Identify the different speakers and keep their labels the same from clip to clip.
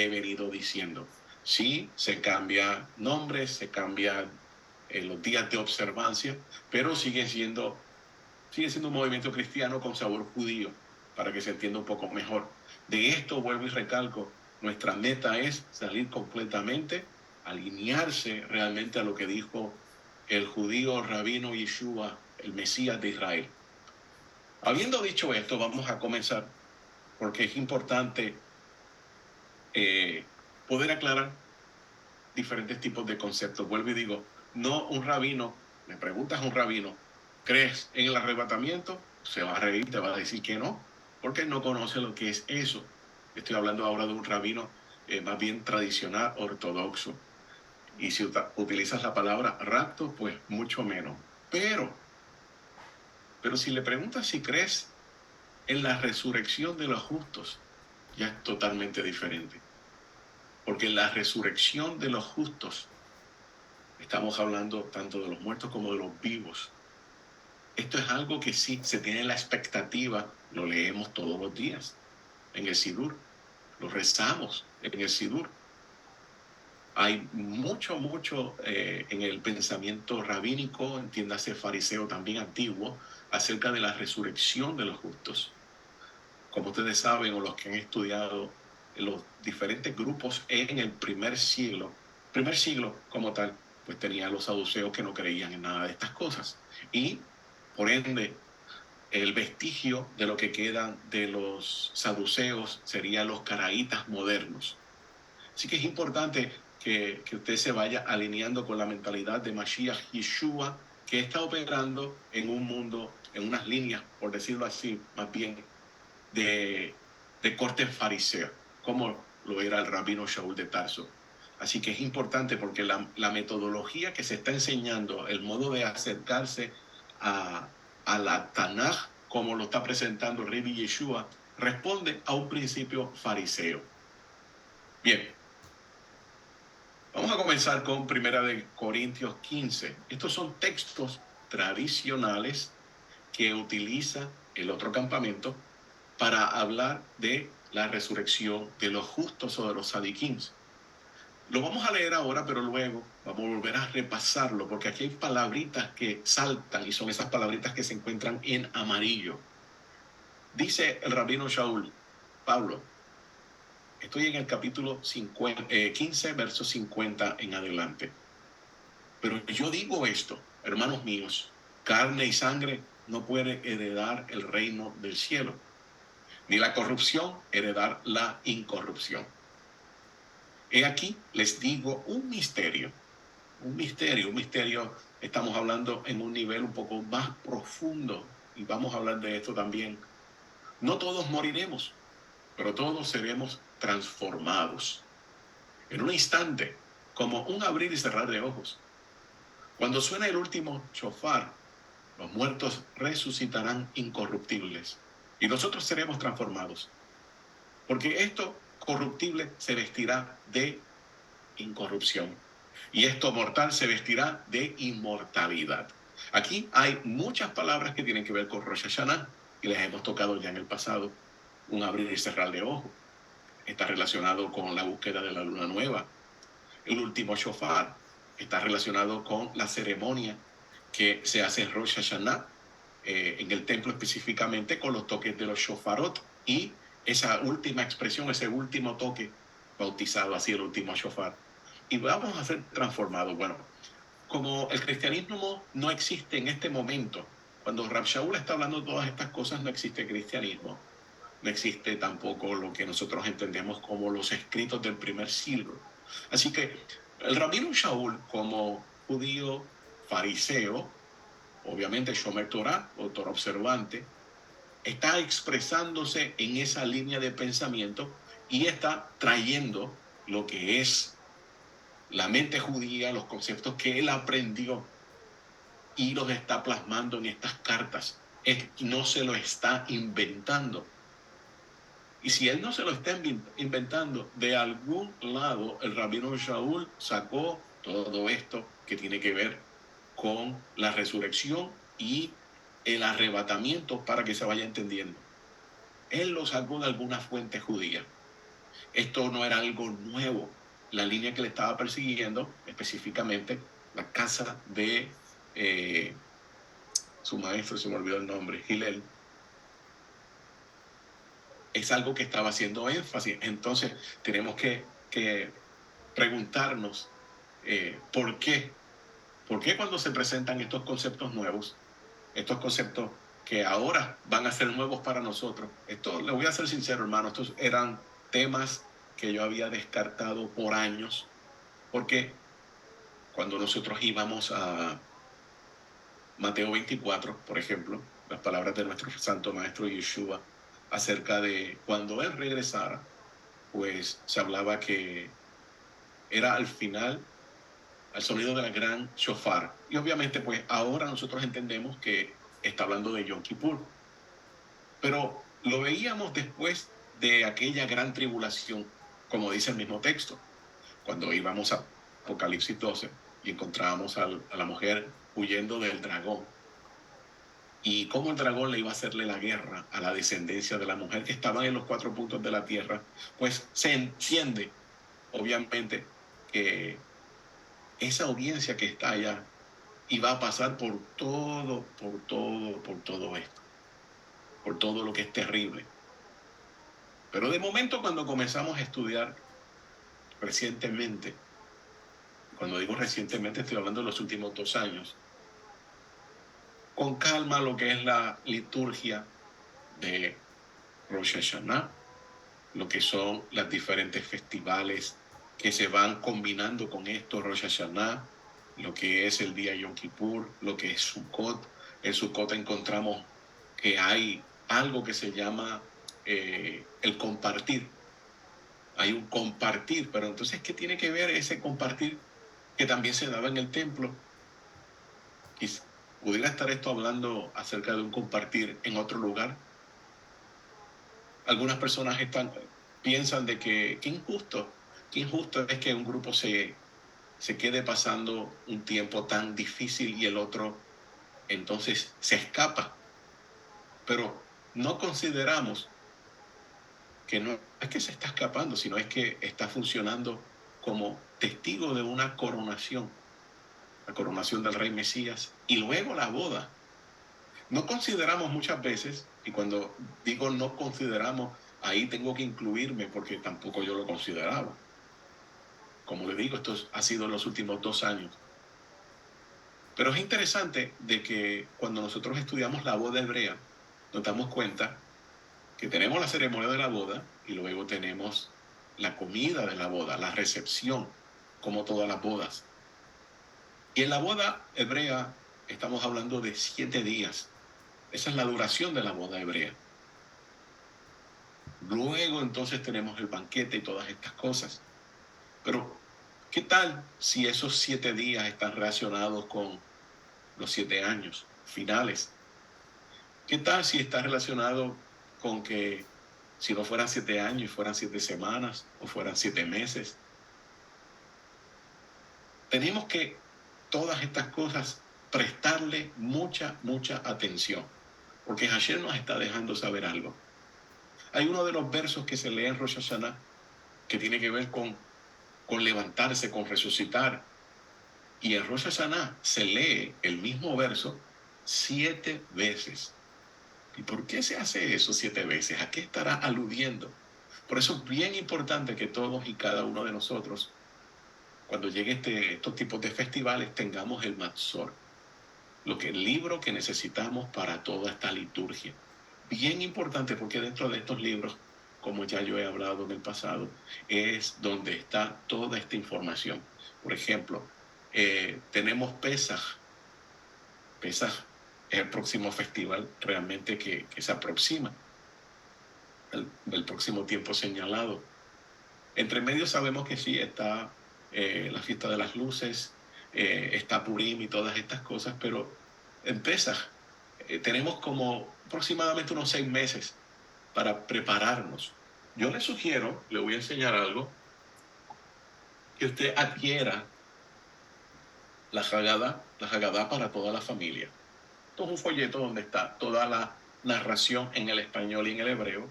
Speaker 1: he venido diciendo. Sí, se cambia nombres, se cambian los días de observancia, pero sigue siendo un movimiento cristiano con sabor judío, para que se entienda un poco mejor. De esto vuelvo y recalco, nuestra meta es salir completamente, alinearse realmente a lo que dijo el judío rabino Yeshua, el Mesías de Israel. Habiendo dicho esto, vamos a comenzar, porque es importante poder aclarar diferentes tipos de conceptos. Vuelvo y digo, no un rabino, me preguntas a un rabino, ¿crees en el arrebatamiento? Se va a reír, te va a decir que no, porque no conoce lo que es eso. Estoy hablando ahora de un rabino más bien tradicional, ortodoxo. Y si utilizas la palabra rapto, pues mucho menos. Pero si le preguntas si crees en la resurrección de los justos, ya es totalmente diferente. Porque la resurrección de los justos, estamos hablando tanto de los muertos como de los vivos. Esto es algo que sí se tiene la expectativa, lo leemos todos los días en el Sidur, lo rezamos en el Sidur. Hay mucho en el pensamiento rabínico, entiéndase fariseo también antiguo, acerca de la resurrección de los justos. Como ustedes saben, o los que han estudiado los diferentes grupos en el primer siglo como tal, pues tenía los saduceos que no creían en nada de estas cosas. Y, por ende, el vestigio de lo que quedan de los saduceos serían los caraítas modernos. Así que es importante que usted se vaya alineando con la mentalidad de Mashiach Yeshua, que está operando en un mundo, en unas líneas, por decirlo así, más bien de, de corte fariseo, como lo era el rabino Shaul de Tarso. Así que es importante porque la metodología que se está enseñando, el modo de acercarse a la Tanaj, como lo está presentando el Rabbi Yeshua, responde a un principio fariseo. Bien, vamos a comenzar con 1 Corintios 15. Estos son textos tradicionales que utiliza el otro campamento para hablar de la resurrección de los justos o de los sadiquins. Lo vamos a leer ahora, pero luego vamos a volver a repasarlo, porque aquí hay palabritas que saltan y son esas palabritas que se encuentran en amarillo. Dice el rabino Shaul, Pablo, estoy en el capítulo 15, verso 50 en adelante. Pero yo digo esto, hermanos míos, carne y sangre no puede heredar el reino del cielo, ni la corrupción heredar la incorrupción. He aquí, les digo un misterio, estamos hablando en un nivel un poco más profundo, y vamos a hablar de esto también. No todos moriremos, pero todos seremos transformados. En un instante, como un abrir y cerrar de ojos. Cuando suena el último shofar, los muertos resucitarán incorruptibles, y nosotros seremos transformados. Porque esto corruptible se vestirá de incorrupción, y esto mortal se vestirá de inmortalidad. Aquí hay muchas palabras que tienen que ver con Rosh Hashanah, y les hemos tocado ya en el pasado. Un abrir y cerrar de ojos está relacionado con la búsqueda de la luna nueva. El último shofar está relacionado con la ceremonia que se hace en Rosh Hashanah, en el templo específicamente, con los toques de los shofarot, y esa última expresión, ese último toque, bautizado así el último shofar. Y vamos a ser transformados. Bueno, como el cristianismo no existe en este momento, cuando Rab Shaul está hablando de todas estas cosas, no existe cristianismo. No existe tampoco lo que nosotros entendemos como los escritos del primer siglo. Así que el rabino Shaul, como judío fariseo, obviamente Shomer Torah o Torah observante, está expresándose en esa línea de pensamiento y está trayendo lo que es la mente judía, los conceptos que él aprendió, y los está plasmando en estas cartas. No se lo está inventando. Y si él no se lo está inventando, de algún lado el rabino Shaul sacó todo esto que tiene que ver con la resurrección y el arrebatamiento, para que se vaya entendiendo. Él lo sacó de alguna fuente judía. Esto no era algo nuevo. La línea que le estaba persiguiendo, específicamente la casa de su maestro, se me olvidó el nombre, Hillel, es algo que estaba haciendo énfasis. Entonces tenemos que preguntarnos ¿por qué? ¿Por qué cuando se presentan estos conceptos nuevos, estos conceptos que ahora van a ser nuevos para nosotros? Esto, le voy a ser sincero, hermano, estos eran temas que yo había descartado por años, porque cuando nosotros íbamos a Mateo 24, por ejemplo, las palabras de nuestro santo maestro Yeshua acerca de cuando él regresara, pues se hablaba que era al final, al sonido de la gran shofar. Y obviamente, pues ahora nosotros entendemos que está hablando de Yom Kippur. Pero lo veíamos después de aquella gran tribulación, como dice el mismo texto, cuando íbamos a Apocalipsis 12 y encontrábamos a la mujer huyendo del dragón. Y cómo el dragón le iba a hacerle la guerra a la descendencia de la mujer que estaban en los 4 puntos de la tierra, pues se entiende, obviamente, que esa audiencia que está allá iba a pasar por todo esto, por todo lo que es terrible. Pero de momento, cuando comenzamos a estudiar recientemente, cuando digo recientemente estoy hablando de los últimos 2 años, con calma lo que es la liturgia de Rosh Hashanah, lo que son los diferentes festivales que se van combinando con esto, Rosh Hashanah, lo que es el día Yom Kippur, lo que es Sukkot. En Sukkot encontramos que hay algo que se llama el compartir. Hay un compartir, pero entonces, ¿qué tiene que ver ese compartir que también se daba en el templo? Y pudiera estar esto hablando acerca de un compartir en otro lugar. Algunas personas piensan de que qué injusto es que un grupo se quede pasando un tiempo tan difícil y el otro entonces se escapa. Pero no consideramos que no es que se está escapando, sino es que está funcionando como testigo de una coronación, la coronación del rey Mesías y luego la boda. No consideramos muchas veces, y cuando digo no consideramos, ahí tengo que incluirme porque tampoco yo lo consideraba. Como le digo, esto ha sido en los últimos 2 años. Pero es interesante de que cuando nosotros estudiamos la boda hebrea, nos damos cuenta que tenemos la ceremonia de la boda y luego tenemos la comida de la boda, la recepción, como todas las bodas. Y en la boda hebrea estamos hablando de 7 días. Esa es la duración de la boda hebrea. Luego entonces tenemos el banquete y todas estas cosas. Pero, ¿qué tal si esos 7 días están relacionados con los 7 años finales? ¿Qué tal si está relacionado con que si no fueran 7 años y fueran 7 semanas o fueran 7 meses? Tenemos que todas estas cosas prestarle mucha atención, porque Hashem nos está dejando saber algo. Hay uno de los versos que se lee en Rosh Hashanah que tiene que ver con levantarse, con resucitar. Y en Rosh Hashanah se lee el mismo verso 7 veces. ¿Y por qué se hace eso 7 veces? ¿A qué estará aludiendo? Por eso es bien importante que todos y cada uno de nosotros, cuando llegue estos tipos de festivales, tengamos el Matzor, el libro que necesitamos para toda esta liturgia. Bien importante, porque dentro de estos libros, como ya yo he hablado en el pasado, es donde está toda esta información. Por ejemplo, tenemos Pesaj. Pesaj es el próximo festival realmente que se aproxima, el próximo tiempo señalado. Entre medio sabemos que sí, está la fiesta de las luces, está Purim y todas estas cosas, pero en Pesaj tenemos como aproximadamente unos 6 meses para prepararnos. Yo le sugiero, le voy a enseñar algo, que usted adquiera la Haggadah para toda la familia. Esto es un folleto donde está toda la narración en el español y en el hebreo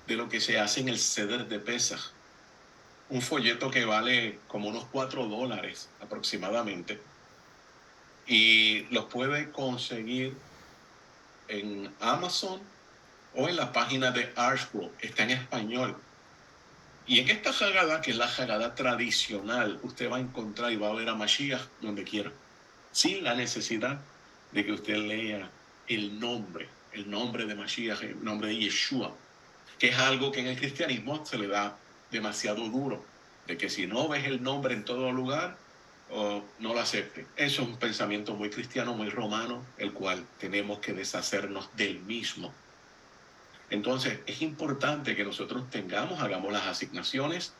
Speaker 1: de lo que se hace en el Seder de Pesaj. un folleto que vale como unos $4 aproximadamente, y los puede conseguir en Amazon o en la página de ArtScroll. Está en español. Y en esta Haggadah, que es la Haggadah tradicional, usted va a encontrar y va a ver a Mashiach donde quiera, sin la necesidad de que usted lea el nombre de Mashiach, el nombre de Yeshua, que es algo que en el cristianismo se le da demasiado duro, de que si no ves el nombre en todo lugar, no lo acepte. Eso es un pensamiento muy cristiano, muy romano, el cual tenemos que deshacernos del mismo. Entonces, es importante que nosotros hagamos las asignaciones,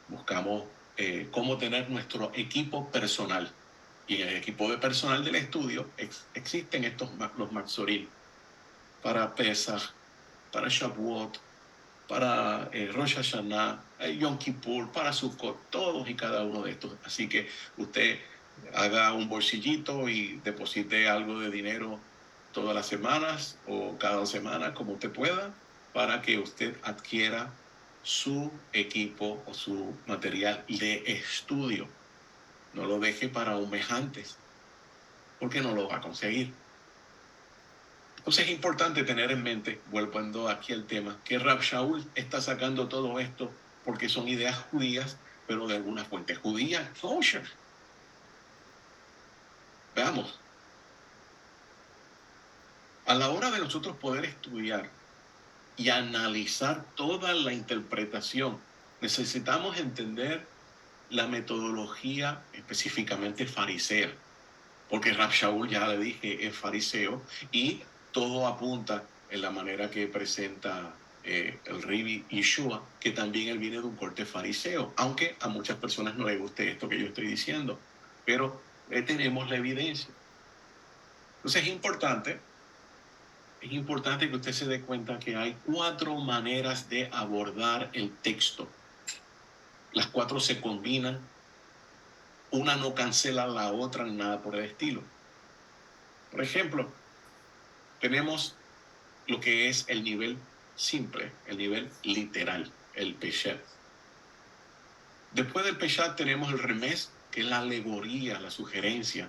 Speaker 1: buscamos cómo tener nuestro equipo personal. Y en el equipo de personal del estudio existen los Maxorim para Pesach, para Shavuot, para Rosh Hashanah, Yom Kippur, para Sukkot, todos y cada uno de estos. Así que usted haga un bolsillito y deposite algo de dinero todas las semanas o cada semana, como usted pueda, para que usted adquiera su equipo o su material de estudio. No lo deje para un mes antes, porque no lo va a conseguir. Entonces es importante tener en mente, volviendo aquí al tema, que Rab Shaul está sacando todo esto porque son ideas judías, pero de alguna fuente judía, kosher. Veamos, a la hora de nosotros poder estudiar y analizar toda la interpretación, necesitamos entender la metodología específicamente farisea, porque Rab Shaul, ya le dije, es fariseo y todo apunta en la manera que presenta el Ribi Yeshua, que también él viene de un corte fariseo, aunque a muchas personas no les guste esto que yo estoy diciendo, pero tenemos la evidencia. Entonces es importante que usted se dé cuenta que hay 4 maneras de abordar el texto. Las 4 se combinan, una no cancela la otra, nada por el estilo. Por ejemplo, tenemos lo que es el nivel simple, el nivel literal, el Peshat. Después del Peshat tenemos el Remez, que es la alegoría, la sugerencia.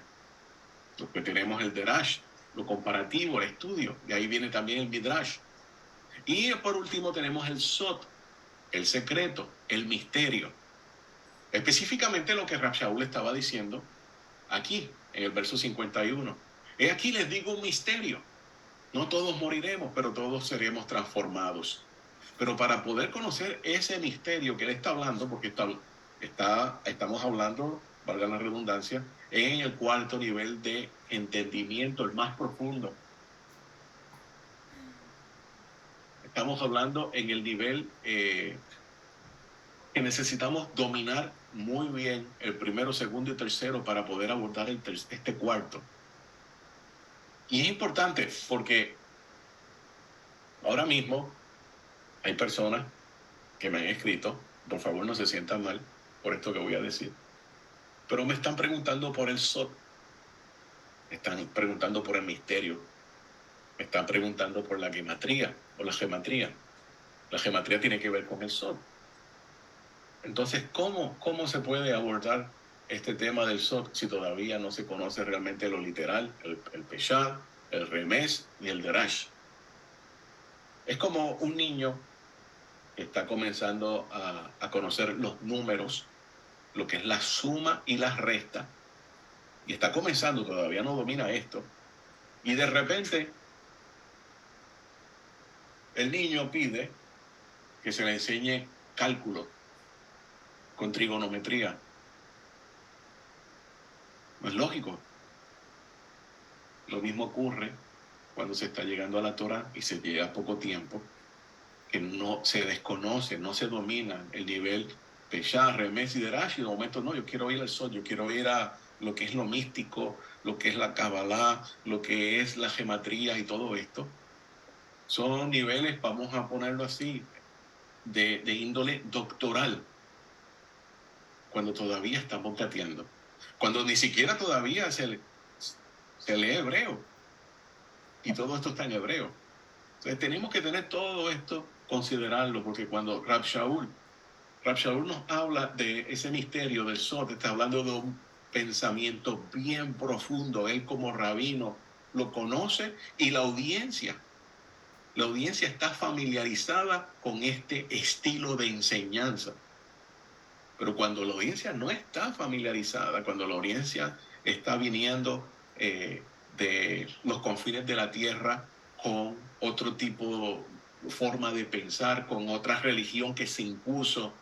Speaker 1: Después tenemos el Derash, lo comparativo, el estudio. De ahí viene también el Midrash. Y por último tenemos el Sot, el secreto, el misterio. Específicamente lo que Rab Shaul estaba diciendo aquí, en el verso 51. He aquí les digo un misterio. No todos moriremos, pero todos seremos transformados. Pero para poder conocer ese misterio que él está hablando, porque estamos hablando, valga la redundancia, en el 4º nivel de entendimiento, el más profundo. Estamos hablando en el nivel que necesitamos dominar muy bien el primero, segundo y tercero para poder abordar este 4º. Y es importante porque ahora mismo hay personas que me han escrito, por favor no se sientan mal por esto que voy a decir, pero me están preguntando por el Sot, me están preguntando por el misterio, me están preguntando por la gematría o la gematría. La gematría tiene que ver con el Sot. Entonces, ¿cómo se puede abordar este tema del Sot si todavía no se conoce realmente lo literal, el Peshat, el Remez y el Derash? Es como un niño que está comenzando a conocer los números, lo que es la suma y la resta, y está comenzando, todavía no domina esto, y de repente el niño pide que se le enseñe cálculo con trigonometría. No es lógico. Lo mismo ocurre cuando se está llegando a la Torah y se llega poco tiempo, que no se desconoce, no se domina el nivel Peshat, Remez y Derash, y de momento no, yo quiero ir al Sol, yo quiero ir a lo que es lo místico, lo que es la Kabbalah, lo que es la gematría y todo esto. Son niveles, vamos a ponerlo así, de índole doctoral, cuando todavía estamos gateando, cuando ni siquiera todavía se lee hebreo, y todo esto está en hebreo. Entonces tenemos que tener todo esto, considerarlo, porque cuando Rab Shaul Rab Shaul nos habla de ese misterio del Sod, está hablando de un pensamiento bien profundo. Él como rabino lo conoce y la audiencia está familiarizada con este estilo de enseñanza. Pero cuando la audiencia no está familiarizada, cuando la audiencia está viniendo de los confines de la tierra con otro tipo, forma de pensar, con otra religión que se impuso,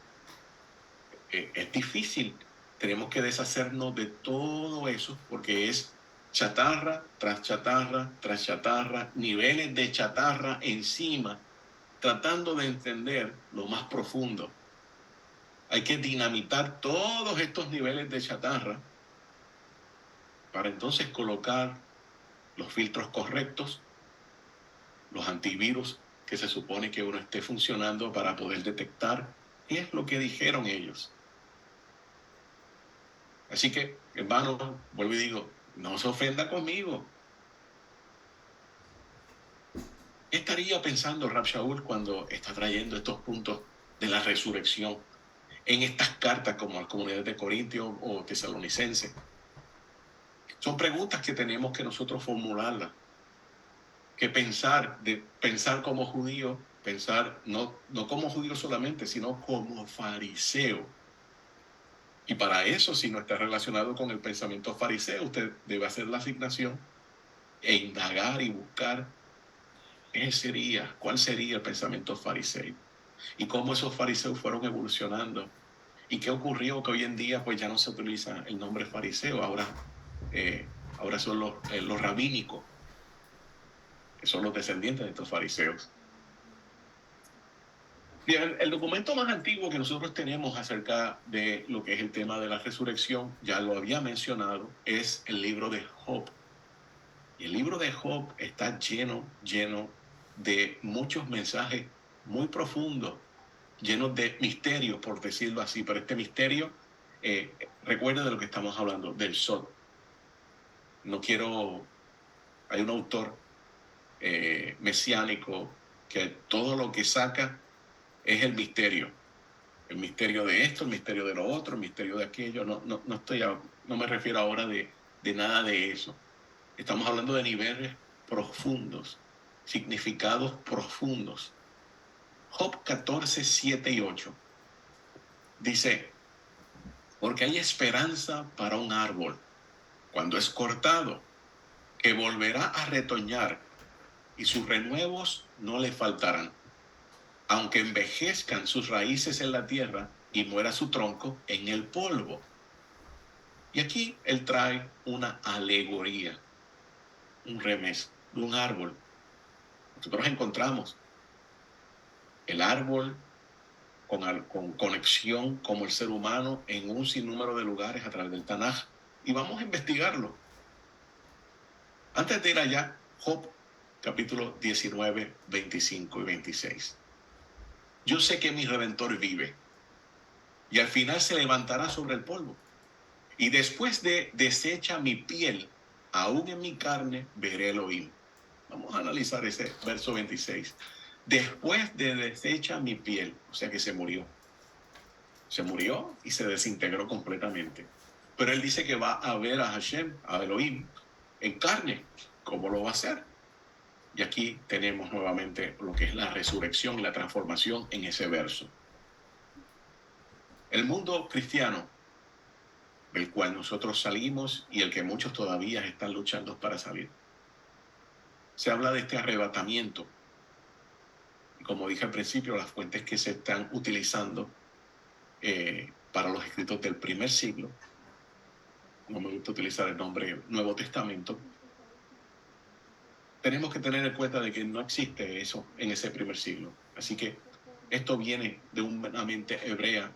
Speaker 1: es difícil. Tenemos que deshacernos de todo eso porque es chatarra tras chatarra tras chatarra, niveles de chatarra encima, tratando de entender lo más profundo. Hay que dinamitar todos estos niveles de chatarra para entonces colocar los filtros correctos, los antivirus que se supone que uno esté funcionando para poder detectar qué es lo que dijeron ellos. Así que, hermano, vuelvo y digo, no se ofenda conmigo. ¿Qué estaría pensando Rab Shaul cuando está trayendo estos puntos de la resurrección en estas cartas como a las comunidades de Corintios o Tesalonicenses? Son preguntas que tenemos que nosotros formularlas, que pensar como judío, pensar no como judío solamente, sino como fariseo. Y para eso, si no está relacionado con el pensamiento fariseo, usted debe hacer la asignación e indagar y buscar cuál sería el pensamiento fariseo y cómo esos fariseos fueron evolucionando y qué ocurrió que hoy en día pues ya no se utiliza el nombre fariseo, ahora son los rabínicos, que son los descendientes de estos fariseos. Bien, el documento más antiguo que nosotros tenemos acerca de lo que es el tema de la resurrección, ya lo había mencionado, es el libro de Job. Y el libro de Job está lleno de muchos mensajes muy profundos, llenos de misterios, por decirlo así. Pero este misterio, recuerda de lo que estamos hablando, del sol. Hay un autor mesiánico que todo lo que saca es el misterio. El misterio de esto, el misterio de lo otro, el misterio de aquello. No me refiero ahora de nada de eso. Estamos hablando de niveles profundos, significados profundos. Job 14, 7 y 8 dice, porque hay esperanza para un árbol cuando es cortado, que volverá a retoñar y sus renuevos no le faltarán, aunque envejezcan sus raíces en la tierra y muera su tronco en el polvo. Y aquí él trae una alegoría, un remés de un árbol. Nosotros encontramos el árbol con conexión como el ser humano en un sinnúmero de lugares a través del Tanaj. Y vamos a investigarlo. Antes de ir allá, Job capítulo 19, 25 y 26. Yo sé que mi Redentor vive y al final se levantará sobre el polvo. Y después de deshecha mi piel, aún en mi carne veré Elohim. Vamos a analizar ese verso 26. Después de deshecha mi piel, o sea que se murió. Se murió y se desintegró completamente. Pero él dice que va a ver a Hashem, a Elohim, en carne. ¿Cómo lo va a hacer? Y aquí tenemos nuevamente lo que es la resurrección y la transformación en ese verso. El mundo cristiano, del cual nosotros salimos y el que muchos todavía están luchando para salir, se habla de este arrebatamiento. Y como dije al principio, las fuentes que se están utilizando para los escritos del primer siglo, no me gusta utilizar el nombre Nuevo Testamento, tenemos que tener en cuenta de que no existe eso en ese primer siglo. Así que esto viene de una mente hebrea,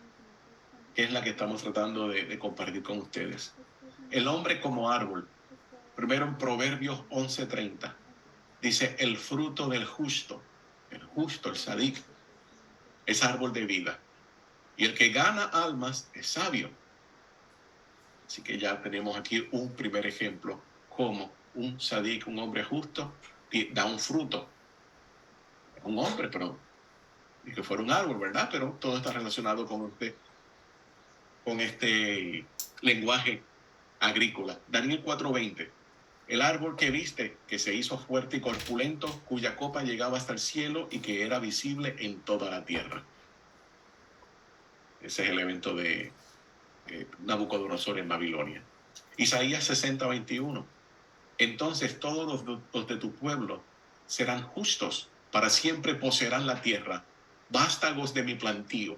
Speaker 1: que es la que estamos tratando de compartir con ustedes. El hombre como árbol, primero en Proverbios 11:30, dice, el fruto del justo, el sadik, es árbol de vida. Y el que gana almas es sabio. Así que ya tenemos aquí un primer ejemplo, como un sadik, un hombre justo, da un fruto. Es un hombre, pero y que fuera un árbol, ¿verdad? Pero todo está relacionado con este lenguaje agrícola. Daniel 4:20. El árbol que viste, que se hizo fuerte y corpulento, cuya copa llegaba hasta el cielo y que era visible en toda la tierra. Ese es el evento de Nabucodonosor en Babilonia. Isaías 60:21. Entonces todos los de tu pueblo serán justos, para siempre poseerán la tierra, vástagos de mi plantío,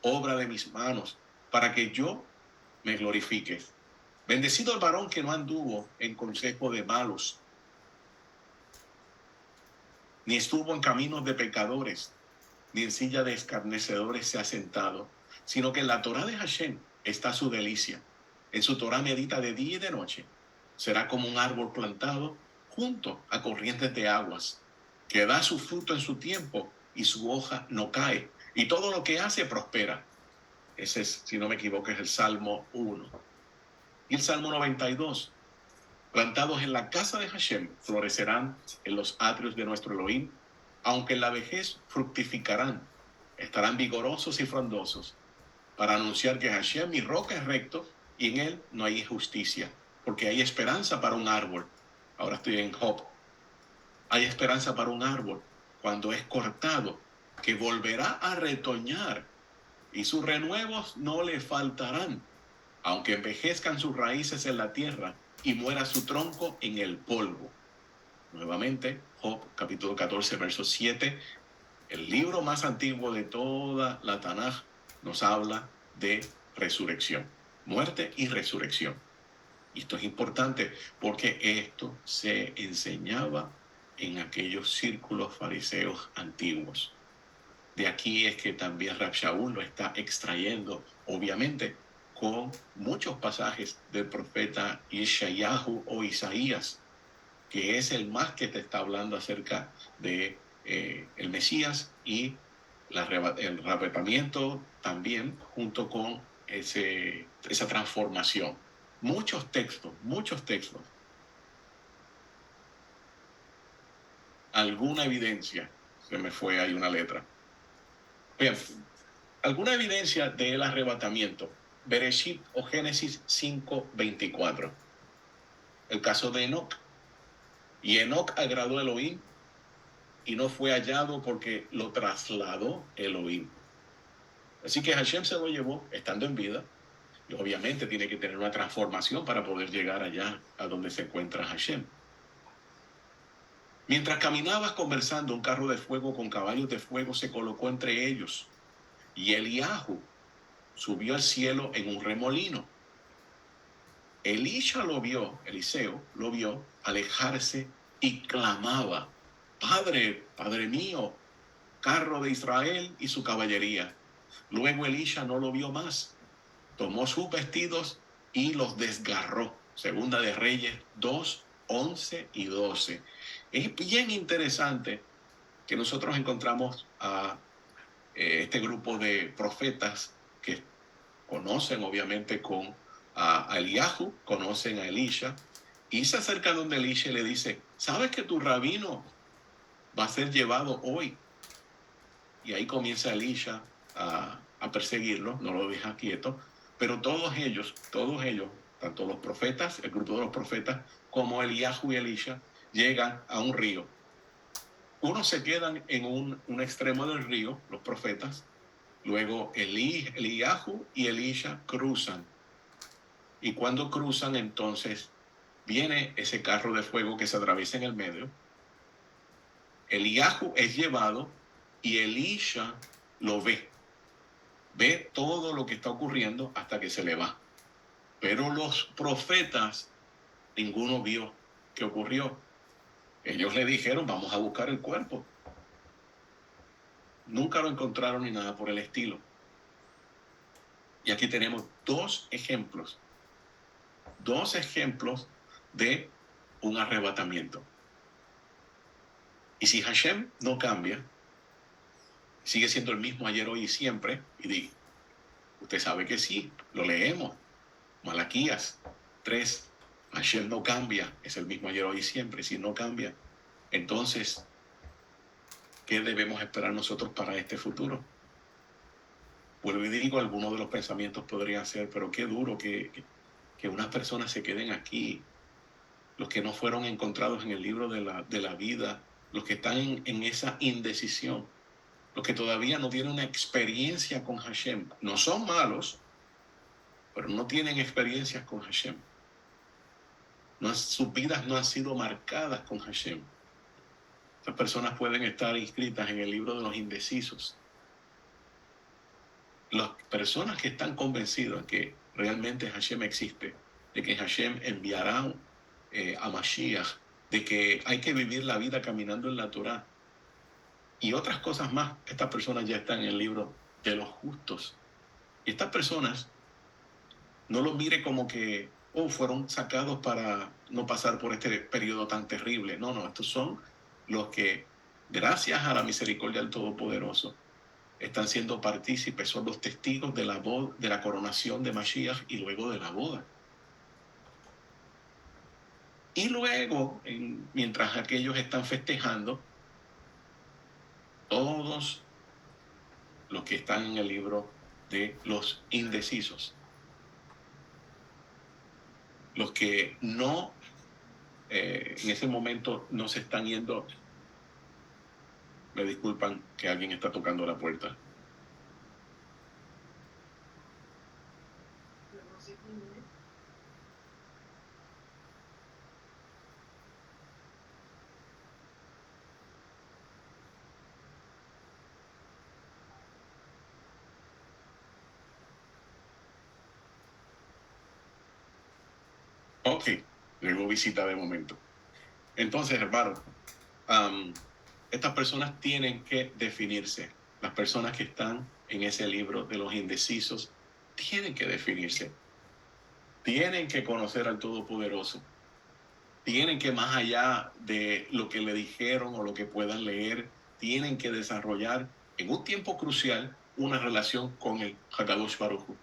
Speaker 1: obra de mis manos, para que yo me glorifique. Bendecido el varón que no anduvo en consejo de malos, ni estuvo en caminos de pecadores, ni en silla de escarnecedores se ha sentado, sino que en la Torá de Hashem está su delicia. En su Torá medita de día y de noche. Será como un árbol plantado junto a corrientes de aguas, que da su fruto en su tiempo y su hoja no cae, y todo lo que hace prospera. Ese es, si no me equivoco, es el Salmo 1. Y el Salmo 92. Plantados en la casa de Hashem, florecerán en los atrios de nuestro Elohim, aunque en la vejez fructificarán, estarán vigorosos y frondosos, para anunciar que Hashem, mi roca, es recto, y en él no hay injusticia, porque hay esperanza para un árbol. Ahora estoy en Job. Hay esperanza para un árbol cuando es cortado, que volverá a retoñar, y sus renuevos no le faltarán, aunque envejezcan sus raíces en la tierra y muera su tronco en el polvo. Nuevamente, Job capítulo 14, verso 7, el libro más antiguo de toda la Tanaj, nos habla de resurrección, muerte y resurrección. Y esto es importante porque esto se enseñaba en aquellos círculos fariseos antiguos. De aquí es que también Rab Shaul lo está extrayendo, obviamente, con muchos pasajes del profeta Yeshayahu o Isaías, que es el más que te está hablando acerca de el Mesías y el arrebatamiento también, junto con esa transformación. Muchos textos. Alguna evidencia, se me fue ahí una letra. Bien, alguna evidencia del arrebatamiento. Bereshit o Génesis 5:24. El caso de Enoc. Y Enoc agradó a Elohim y no fue hallado porque lo trasladó Elohim. Así que Hashem se lo llevó estando en vida, y obviamente tiene que tener una transformación para poder llegar allá a donde se encuentra Hashem. Mientras caminabas conversando, un carro de fuego con caballos de fuego se colocó entre ellos, y Eliahu subió al cielo en un remolino. Eliseo lo vio alejarse y clamaba: Padre, Padre mío, carro de Israel y su caballería. Luego Elisha no lo vio más. Tomó sus vestidos y los desgarró. Segunda de Reyes 2, 11 y 12. Es bien interesante que nosotros encontramos a este grupo de profetas que conocen obviamente a Eliahu, conocen a Elisha, y se acerca donde Elisha y le dice: ¿sabes que tu rabino va a ser llevado hoy? Y ahí comienza Elisha a perseguirlo, no lo deja quieto, pero todos ellos, tanto los profetas, el grupo de los profetas, como Eliahu y Elisha, llegan a un río. Unos se quedan en un extremo del río, los profetas, luego Eliahu y Elisha cruzan. Y cuando cruzan, entonces viene ese carro de fuego que se atraviesa en el medio. Eliahu es llevado y Elisha lo ve todo lo que está ocurriendo hasta que se le va. Pero los profetas, ninguno vio qué ocurrió. Ellos le dijeron: vamos a buscar el cuerpo. Nunca lo encontraron ni nada por el estilo. Y aquí tenemos dos ejemplos de un arrebatamiento. Y si Hashem no cambia, sigue siendo el mismo ayer, hoy y siempre, y usted sabe que sí, lo leemos. Malaquías 3, Hashem no cambia, es el mismo ayer, hoy y siempre. Si no cambia, entonces, ¿qué debemos esperar nosotros para este futuro? Vuelvo y digo, algunos de los pensamientos podrían ser, pero qué duro que unas personas se queden aquí, los que no fueron encontrados en el libro de la vida, los que están en esa indecisión, los que todavía no tienen una experiencia con Hashem. No son malos, pero no tienen experiencias con Hashem. Sus vidas no han sido marcadas con Hashem. Estas personas pueden estar inscritas en el libro de los indecisos. Las personas que están convencidas que realmente Hashem existe, de que Hashem enviará a Mashiach, de que hay que vivir la vida caminando en la Torah y otras cosas más, estas personas ya están en el libro de los justos. Y estas personas no lo mire como que fueron sacados para no pasar por este periodo tan terrible. No, estos son los que, gracias a la misericordia del Todopoderoso, están siendo partícipes, son los testigos de la coronación de Mashiach y luego de la boda. Y luego, mientras aquellos están festejando, todos los que están en el libro de los indecisos, los que no, en ese momento no se están yendo. Me disculpan que alguien está tocando la puerta. Ok, luego visita de momento. Entonces, hermano, estas personas tienen que definirse. Las personas que están en ese libro de los indecisos tienen que definirse. Tienen que conocer al Todopoderoso. Tienen que, más allá de lo que le dijeron o lo que puedan leer, tienen que desarrollar en un tiempo crucial una relación con el Hakadosh Baruj Hu.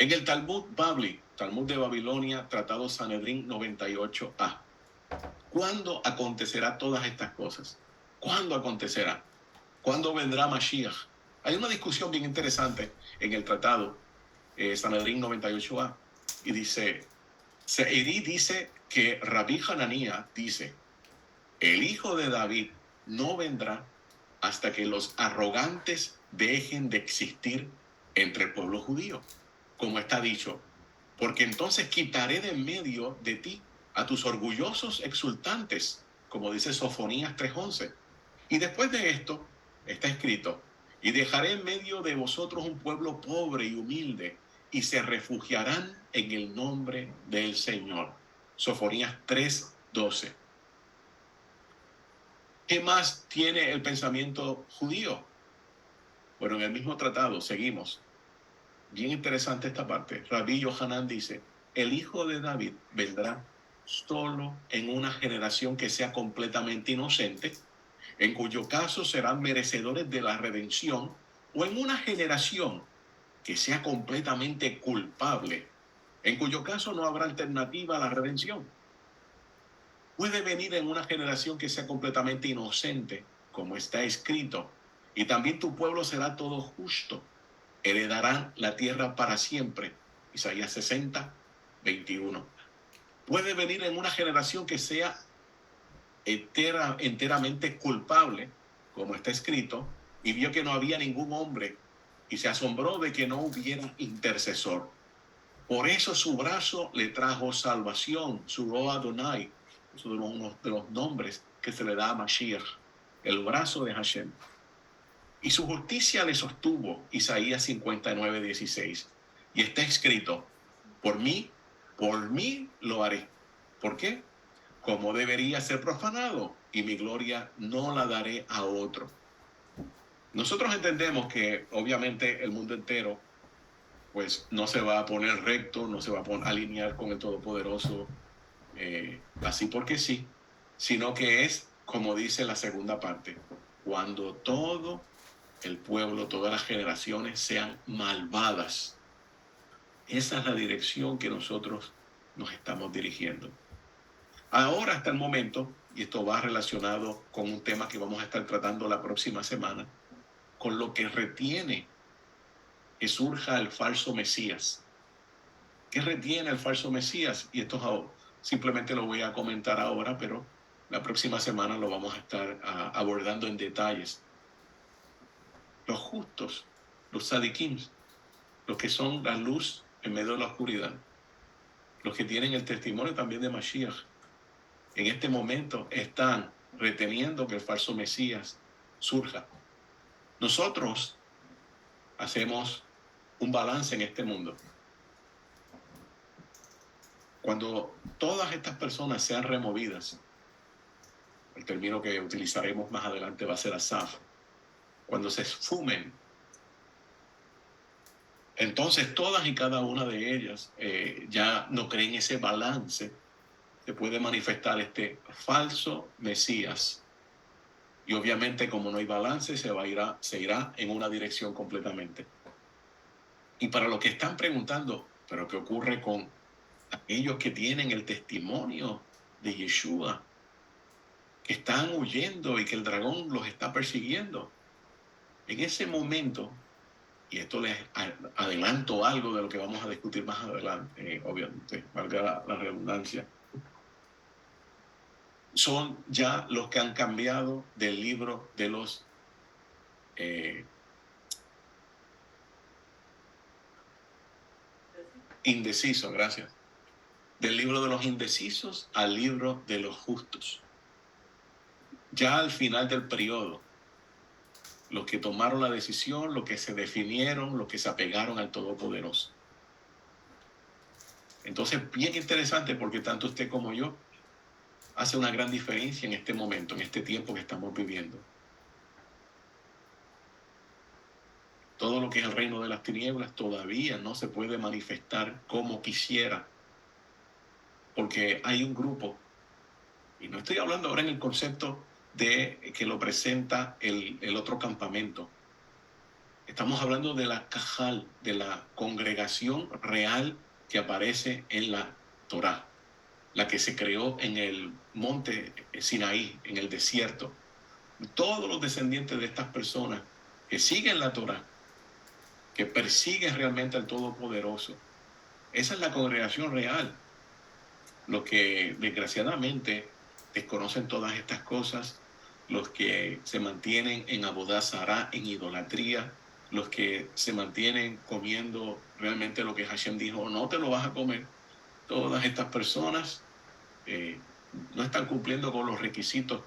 Speaker 1: En el Talmud Babli, Talmud de Babilonia, Tratado Sanedrín 98a. ¿Cuándo acontecerá todas estas cosas? ¿Cuándo acontecerá? ¿Cuándo vendrá Mashiach? Hay una discusión bien interesante en el Tratado Sanedrín 98a. Y dice, Seiri dice que Rabbi Hananía dice, el hijo de David no vendrá hasta que los arrogantes dejen de existir entre el pueblo judío, como está dicho, porque entonces quitaré de en medio de ti a tus orgullosos exultantes, como dice Sofonías 3:11. Y después de esto está escrito, y dejaré en medio de vosotros un pueblo pobre y humilde, y se refugiarán en el nombre del Señor. Sofonías 3:12. ¿Qué más tiene el pensamiento judío? Bueno, en el mismo tratado seguimos. Bien interesante esta parte. Rabbi Yohanan dice, el hijo de David vendrá solo en una generación que sea completamente inocente, en cuyo caso serán merecedores de la redención, o en una generación que sea completamente culpable, en cuyo caso no habrá alternativa a la redención. Puede venir en una generación que sea completamente inocente, como está escrito, y también tu pueblo será todo justo, heredarán la tierra para siempre. Isaías 60:21. Puede venir en una generación que sea enteramente culpable, como está escrito, y vio que no había ningún hombre, y se asombró de que no hubiera intercesor. Por eso su brazo le trajo salvación, su Ro Adonai, eso es uno de los nombres que se le da a Mashiach, el brazo de Hashem. Y su justicia le sostuvo, Isaías 59:16. Y está escrito, por mí lo haré. ¿Por qué? Como debería ser profanado, y mi gloria no la daré a otro. Nosotros entendemos que obviamente el mundo entero pues no se va a poner recto, no se va a alinear con el Todopoderoso así porque sí, sino que es, como dice la segunda parte, cuando todo el pueblo, todas las generaciones sean malvadas. Esa es la dirección que nosotros nos estamos dirigiendo. Ahora, hasta el momento, y esto va relacionado con un tema que vamos a estar tratando la próxima semana, con lo que retiene que surja el falso Mesías. ¿Qué retiene el falso Mesías? Y esto simplemente lo voy a comentar ahora, pero la próxima semana lo vamos a estar abordando en detalles. Los justos, los sadiquim, los que son la luz en medio de la oscuridad, los que tienen el testimonio también de Mashiach, en este momento están reteniendo que el falso Mesías surja. Nosotros hacemos un balance en este mundo. Cuando todas estas personas sean removidas, el término que utilizaremos más adelante va a ser asaf, cuando se esfumen, entonces todas y cada una de ellas ya no creen ese balance, se puede manifestar este falso Mesías. Y obviamente, como no hay balance, se irá en una dirección completamente. Y para los que están preguntando, ¿pero qué ocurre con aquellos que tienen el testimonio de Yeshua, que están huyendo y que el dragón los está persiguiendo? En ese momento, y esto les adelanto algo de lo que vamos a discutir más adelante, obviamente, valga la redundancia, son ya los que han cambiado del libro de los indecisos, gracias, del libro de los indecisos al libro de los justos. Ya al final del periodo, los que tomaron la decisión, los que se definieron, los que se apegaron al Todopoderoso. Entonces, bien interesante, porque tanto usted como yo hace una gran diferencia en este momento, en este tiempo que estamos viviendo. Todo lo que es el reino de las tinieblas todavía no se puede manifestar como quisiera, porque hay un grupo, y no estoy hablando ahora en el concepto de que lo presenta el otro campamento. Estamos hablando de la Cajal, de la congregación real que aparece en la Torá, la que se creó en el monte Sinaí, en el desierto. Todos los descendientes de estas personas que siguen la Torá, que persiguen realmente al Todopoderoso, esa es la congregación real. Los que desgraciadamente desconocen todas estas cosas, los que se mantienen en Abodá Zará, en idolatría, los que se mantienen comiendo realmente lo que Hashem dijo, no te lo vas a comer, todas estas personas no están cumpliendo con los requisitos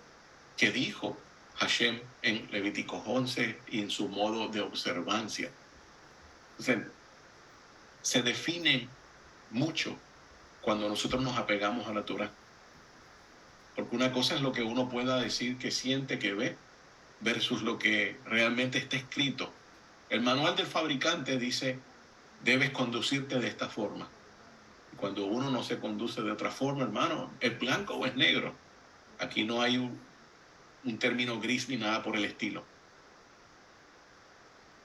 Speaker 1: que dijo Hashem en Levítico 11 y en su modo de observancia. Entonces, se define mucho cuando nosotros nos apegamos a la Torah. Porque una cosa es lo que uno pueda decir que siente, que ve, versus lo que realmente está escrito. El manual del fabricante dice, debes conducirte de esta forma. Cuando uno no se conduce de otra forma, hermano, ¿es blanco o es negro? Aquí no hay un término gris ni nada por el estilo.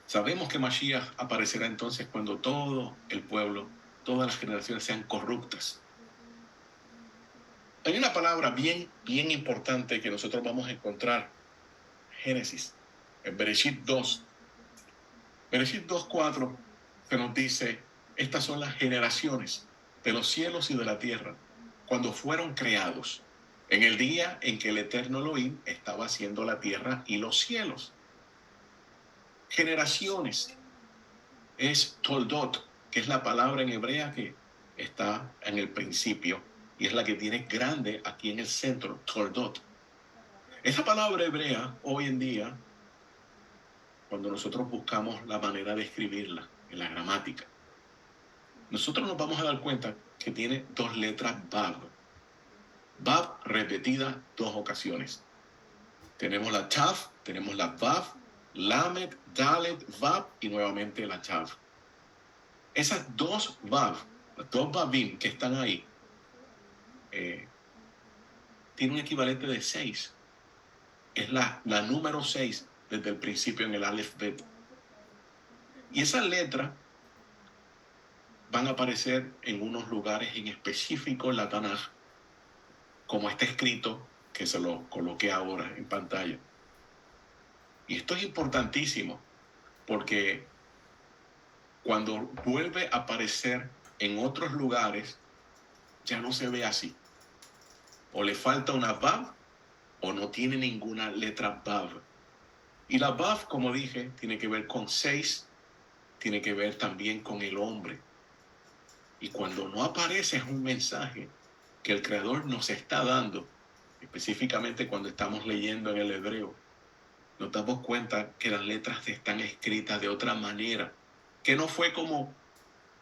Speaker 1: Sabemos que Mashiach aparecerá entonces cuando todo el pueblo, todas las generaciones sean corruptas. Hay una palabra bien importante que nosotros vamos a encontrar, Génesis, en Bereshit 2. Bereshit 2:4 se nos dice, estas son las generaciones de los cielos y de la tierra, cuando fueron creados, en el día en que el Eterno Elohim estaba haciendo la tierra y los cielos. Generaciones es toldot, que es la palabra en hebrea que está en el principio y es la que tiene grande aquí en el centro, toldot. Esa palabra hebrea hoy en día, cuando nosotros buscamos la manera de escribirla en la gramática, nosotros nos vamos a dar cuenta que tiene dos letras Vav. Vav repetida 2 ocasiones. Tenemos la Tav, tenemos la Vav, Lamed, Dalet, Vav y nuevamente la Tav. Esas 2 Vav, las 2 Vavim que están ahí, tienen un equivalente de 6. Es la número 6 desde el principio en el Aleph Bet. Y esa letra van a aparecer en unos lugares en específico en la Tanaj, como está escrito, que se lo coloqué ahora en pantalla. Y esto es importantísimo, porque cuando vuelve a aparecer en otros lugares, ya no se ve así. O le falta una Vav, o no tiene ninguna letra Vav. Y la Vav, como dije, tiene que ver con 6, tiene que ver también con el hombre. Y cuando no aparece es un mensaje que el Creador nos está dando, específicamente cuando estamos leyendo en el hebreo. Nos damos cuenta que las letras están escritas de otra manera, que no fue como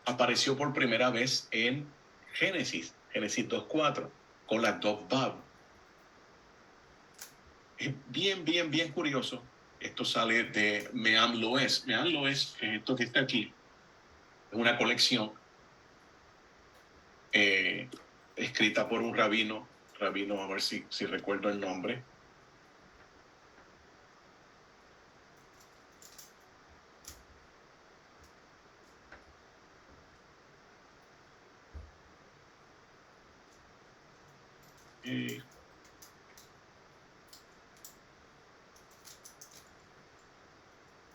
Speaker 1: apareció por primera vez en Génesis 2.4, con las dos Vav. Es bien curioso. Esto sale de Meam Loes. Meam Loes, esto que está aquí, es una colección escrita por un rabino, a ver si recuerdo el nombre.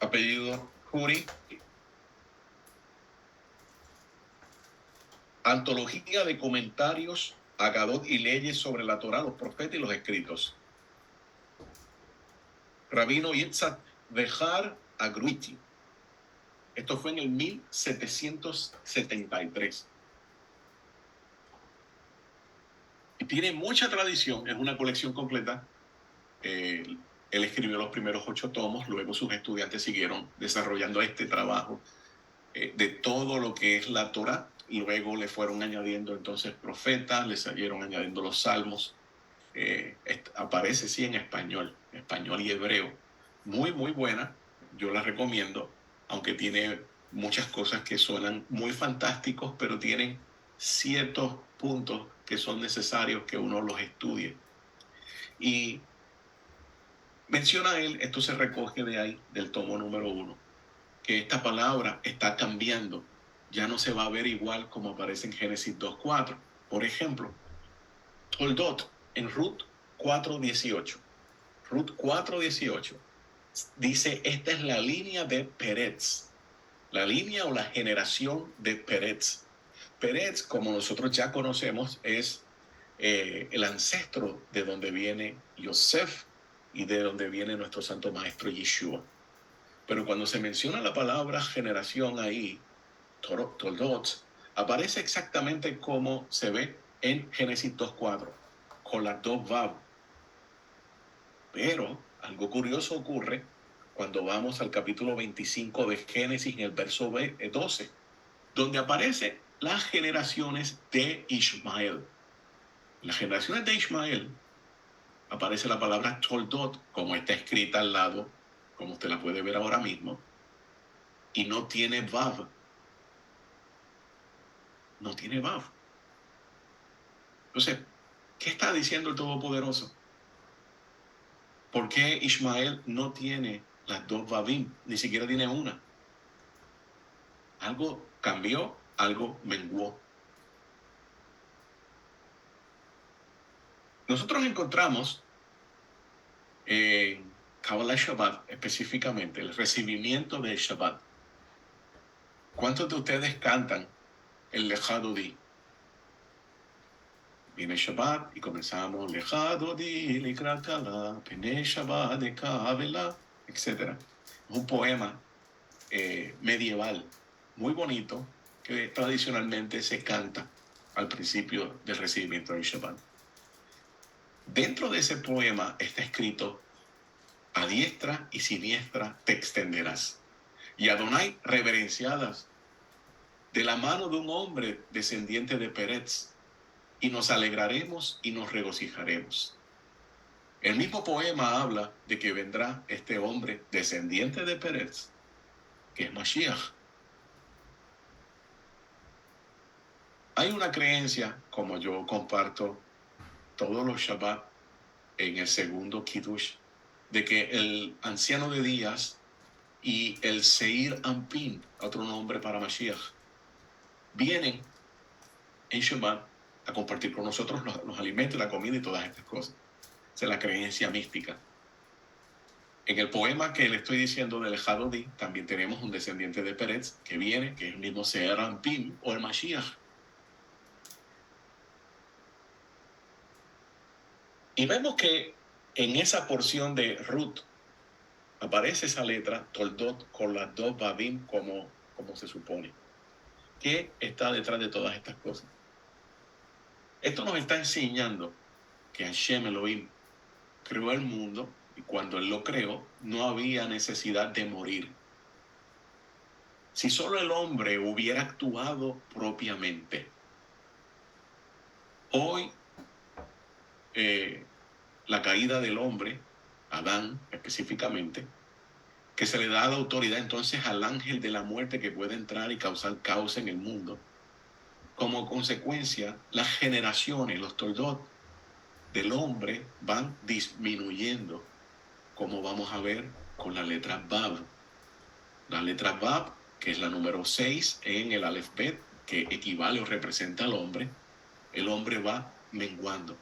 Speaker 1: Apellido Huri. Antología de comentarios, Agadot y leyes sobre la Torá, los profetas y los escritos. Rabino Yitzhak Behar Agruiti. Esto fue en el 1773. Y tiene mucha tradición, es una colección completa. Él escribió los primeros 8 tomos, luego sus estudiantes siguieron desarrollando este trabajo de todo lo que es la Torá. Luego le fueron añadiendo entonces profetas, le siguieron añadiendo los salmos. Aparece sí en español y hebreo. Muy buena, yo la recomiendo, aunque tiene muchas cosas que suenan muy fantásticos, pero tienen ciertos puntos que son necesarios que uno los estudie. Y menciona él, esto se recoge de ahí, del tomo número 1, que esta palabra está cambiando, ya no se va a ver igual como aparece en Génesis 2.4. Por ejemplo, Toldot en Ruth 4.18. Ruth 4.18 dice, esta es la línea de Peretz, la línea o la generación de Peretz. Peretz, como nosotros ya conocemos, es el ancestro de donde viene Yosef y de donde viene nuestro santo maestro Yeshua. Pero cuando se menciona la palabra generación ahí, Toldot, aparece exactamente como se ve en Génesis 2.4, con las dos Vav. Pero algo curioso ocurre cuando vamos al capítulo 25 de Génesis en el verso 12, donde aparecen las generaciones de Ismael. En las generaciones de Ismael aparece la palabra Toldot, como está escrita al lado, como usted la puede ver ahora mismo, y no tiene Vav. No tiene Vav. Entonces, ¿qué está diciendo el Todopoderoso? ¿Por qué Ismael no tiene las dos Vavim? Ni siquiera tiene una. Algo cambió, algo menguó. Nosotros encontramos en Kabbalah Shabbat específicamente el recibimiento del Shabbat. ¿Cuántos de ustedes cantan el Lejado Di? Viene Shabbat y comenzamos Lejado Di, Likrat Kala, Pene Shabbat de Kabbalah, etc. Es un poema medieval muy bonito que tradicionalmente se canta al principio del recibimiento del Shabbat. Dentro de ese poema está escrito: a diestra y siniestra te extenderás, y Adonai reverenciadas de la mano de un hombre descendiente de Peretz, y nos alegraremos y nos regocijaremos. El mismo poema habla de que vendrá este hombre descendiente de Peretz, que es Mashiach. Hay una creencia, como yo comparto todos los Shabbat en el segundo Kiddush, de que el anciano de días y el Seir Ampin, otro nombre para Mashiach, vienen en Shabbat a compartir con nosotros los alimentos, la comida y todas estas cosas. Esa es la creencia mística. En el poema que le estoy diciendo del Hadodí, también tenemos un descendiente de Peretz que viene, que es el mismo Seher Anpin o el Mashiach. Y vemos que en esa porción de Ruth aparece esa letra, Toldot, con las dos Babim, como se supone. ¿Qué está detrás de todas estas cosas? Esto nos está enseñando que Hashem Elohim creó el mundo y cuando Él lo creó no había necesidad de morir. Si solo el hombre hubiera actuado propiamente. Hoy, la caída del hombre, Adán específicamente, que se le da la autoridad entonces al ángel de la muerte que puede entrar y causar caos en el mundo. Como consecuencia, las generaciones, los toldot del hombre van disminuyendo, como vamos a ver con la letra Bab. La letra Bab, que es la número 6 en el Aleph Bet, que equivale o representa al hombre, el hombre va menguando,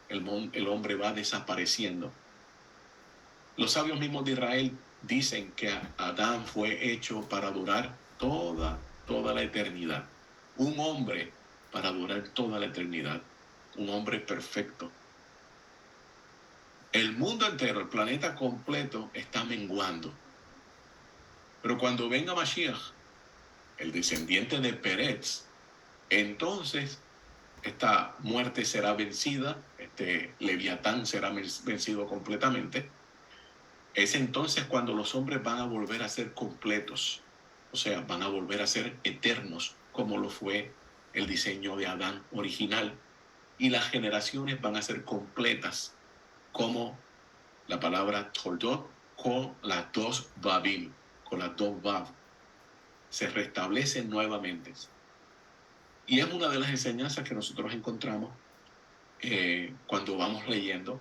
Speaker 1: el hombre va desapareciendo. Los sabios mismos de Israel dicen que Adán fue hecho para durar toda la eternidad. Un hombre para durar toda la eternidad. Un hombre perfecto. El mundo entero, el planeta completo está menguando. Pero cuando venga Mashiach, el descendiente de Peretz, entonces esta muerte será vencida, este Leviatán será vencido completamente. Es entonces cuando los hombres van a volver a ser completos, o sea, van a volver a ser eternos, como lo fue el diseño de Adán original, y las generaciones van a ser completas, como la palabra Toldot con las dos Babim, con las dos Bab, se restablecen nuevamente. Y es una de las enseñanzas que nosotros encontramos cuando vamos leyendo,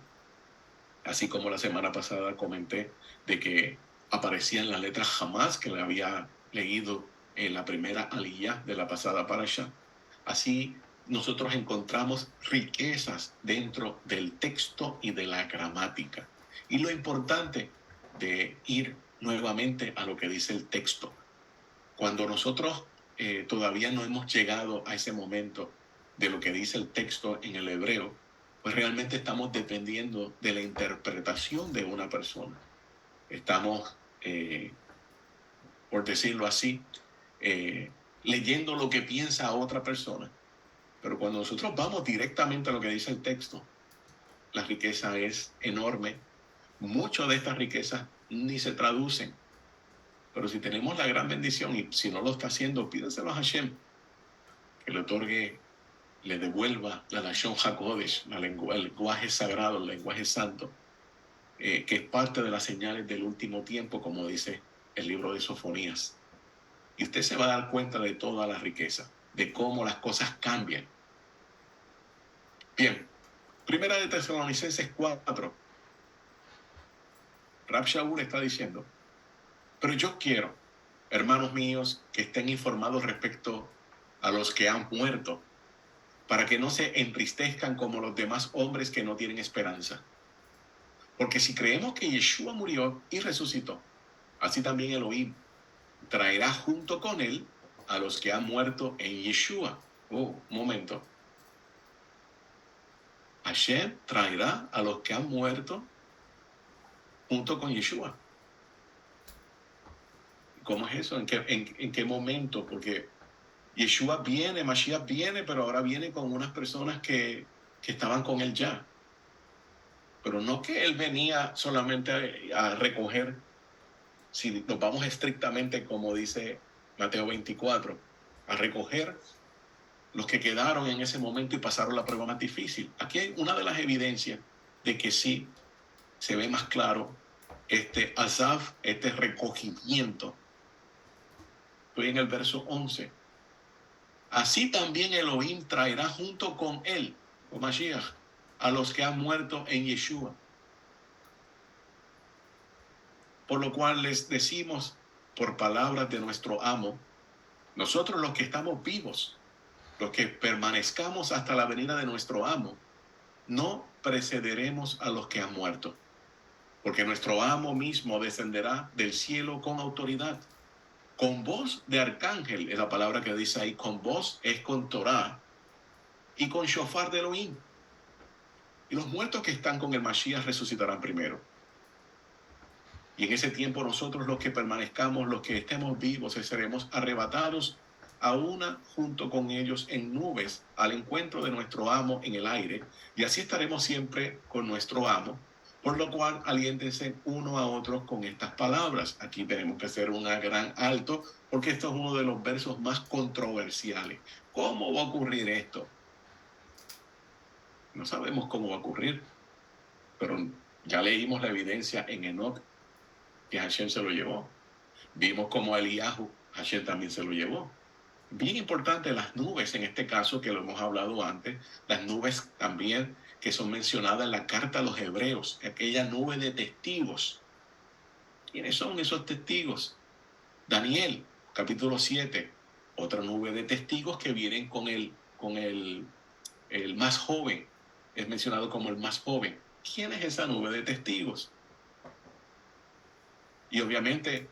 Speaker 1: así como la semana pasada comenté de que aparecían las letras jamás que le había leído en la primera aliyah de la pasada parasha. Así nosotros encontramos riquezas dentro del texto y de la gramática. Y lo importante de ir nuevamente a lo que dice el texto. Cuando nosotros todavía no hemos llegado a ese momento de lo que dice el texto en el hebreo, pues realmente estamos dependiendo de la interpretación de una persona. Estamos, por decirlo así, leyendo lo que piensa otra persona. Pero cuando nosotros vamos directamente a lo que dice el texto, la riqueza es enorme. Muchas de estas riquezas ni se traducen. Pero si tenemos la gran bendición y si no lo está haciendo, pídeselo a Hashem, que le otorgue, le devuelva la Lashon HaKodesh, el lenguaje sagrado, el lenguaje santo, que es parte de las señales del último tiempo, como dice el libro de Sofonías. Y usted se va a dar cuenta de toda la riqueza, de cómo las cosas cambian. Bien, Primera de Tesalonicenses 4. Rab Shaul está diciendo, pero yo quiero, hermanos míos, que estén informados respecto a los que han muerto, para que no se entristezcan como los demás hombres que no tienen esperanza. Porque si creemos que Yeshua murió y resucitó, así también Elohim traerá junto con él a los que han muerto en Yeshua. Un momento. Hashem traerá a los que han muerto junto con Yeshua. ¿Cómo es eso? ¿En qué momento? Porque Yeshua viene, Mashiach viene, pero ahora viene con unas personas que estaban con él ya. Pero no que él venía solamente a recoger, si nos vamos estrictamente como dice Mateo 24, a recoger los que quedaron en ese momento y pasaron la prueba más difícil. Aquí hay una de las evidencias de que sí se ve más claro este azaf, este recogimiento. Estoy en el verso 11. Así también Elohim traerá junto con él, o Mashiach, a los que han muerto en Yeshua. Por lo cual les decimos, por palabras de nuestro amo, Nosotros los que estamos vivos, los que permanezcamos hasta la venida de nuestro amo, no precederemos a los que han muerto, porque nuestro amo mismo descenderá del cielo con autoridad, con voz de arcángel, es la palabra que dice ahí, con voz es con Torá, y con shofar de Elohim. Y los muertos que están con el Mashiach resucitarán primero. Y en ese tiempo nosotros los que permanezcamos, los que estemos vivos, seremos arrebatados a una junto con ellos en nubes al encuentro de nuestro amo en el aire. Y así estaremos siempre con nuestro amo. Por lo cual, aliéntense uno a otro con estas palabras. Aquí tenemos que hacer un gran alto, porque esto es uno de los versos más controversiales. ¿Cómo va a ocurrir esto? No sabemos cómo va a ocurrir, pero ya leímos la evidencia en Enoch, que Hashem se lo llevó. Vimos como Eliyahu, Hashem también se lo llevó. Bien importante las nubes, en este caso, que lo hemos hablado antes, las nubes también que son mencionadas en la carta a los hebreos, aquella nube de testigos. ¿Quiénes son esos testigos? Daniel, capítulo 7, otra nube de testigos que vienen con el más joven, es mencionado como el más joven. ¿Quién es esa nube de testigos? Y obviamente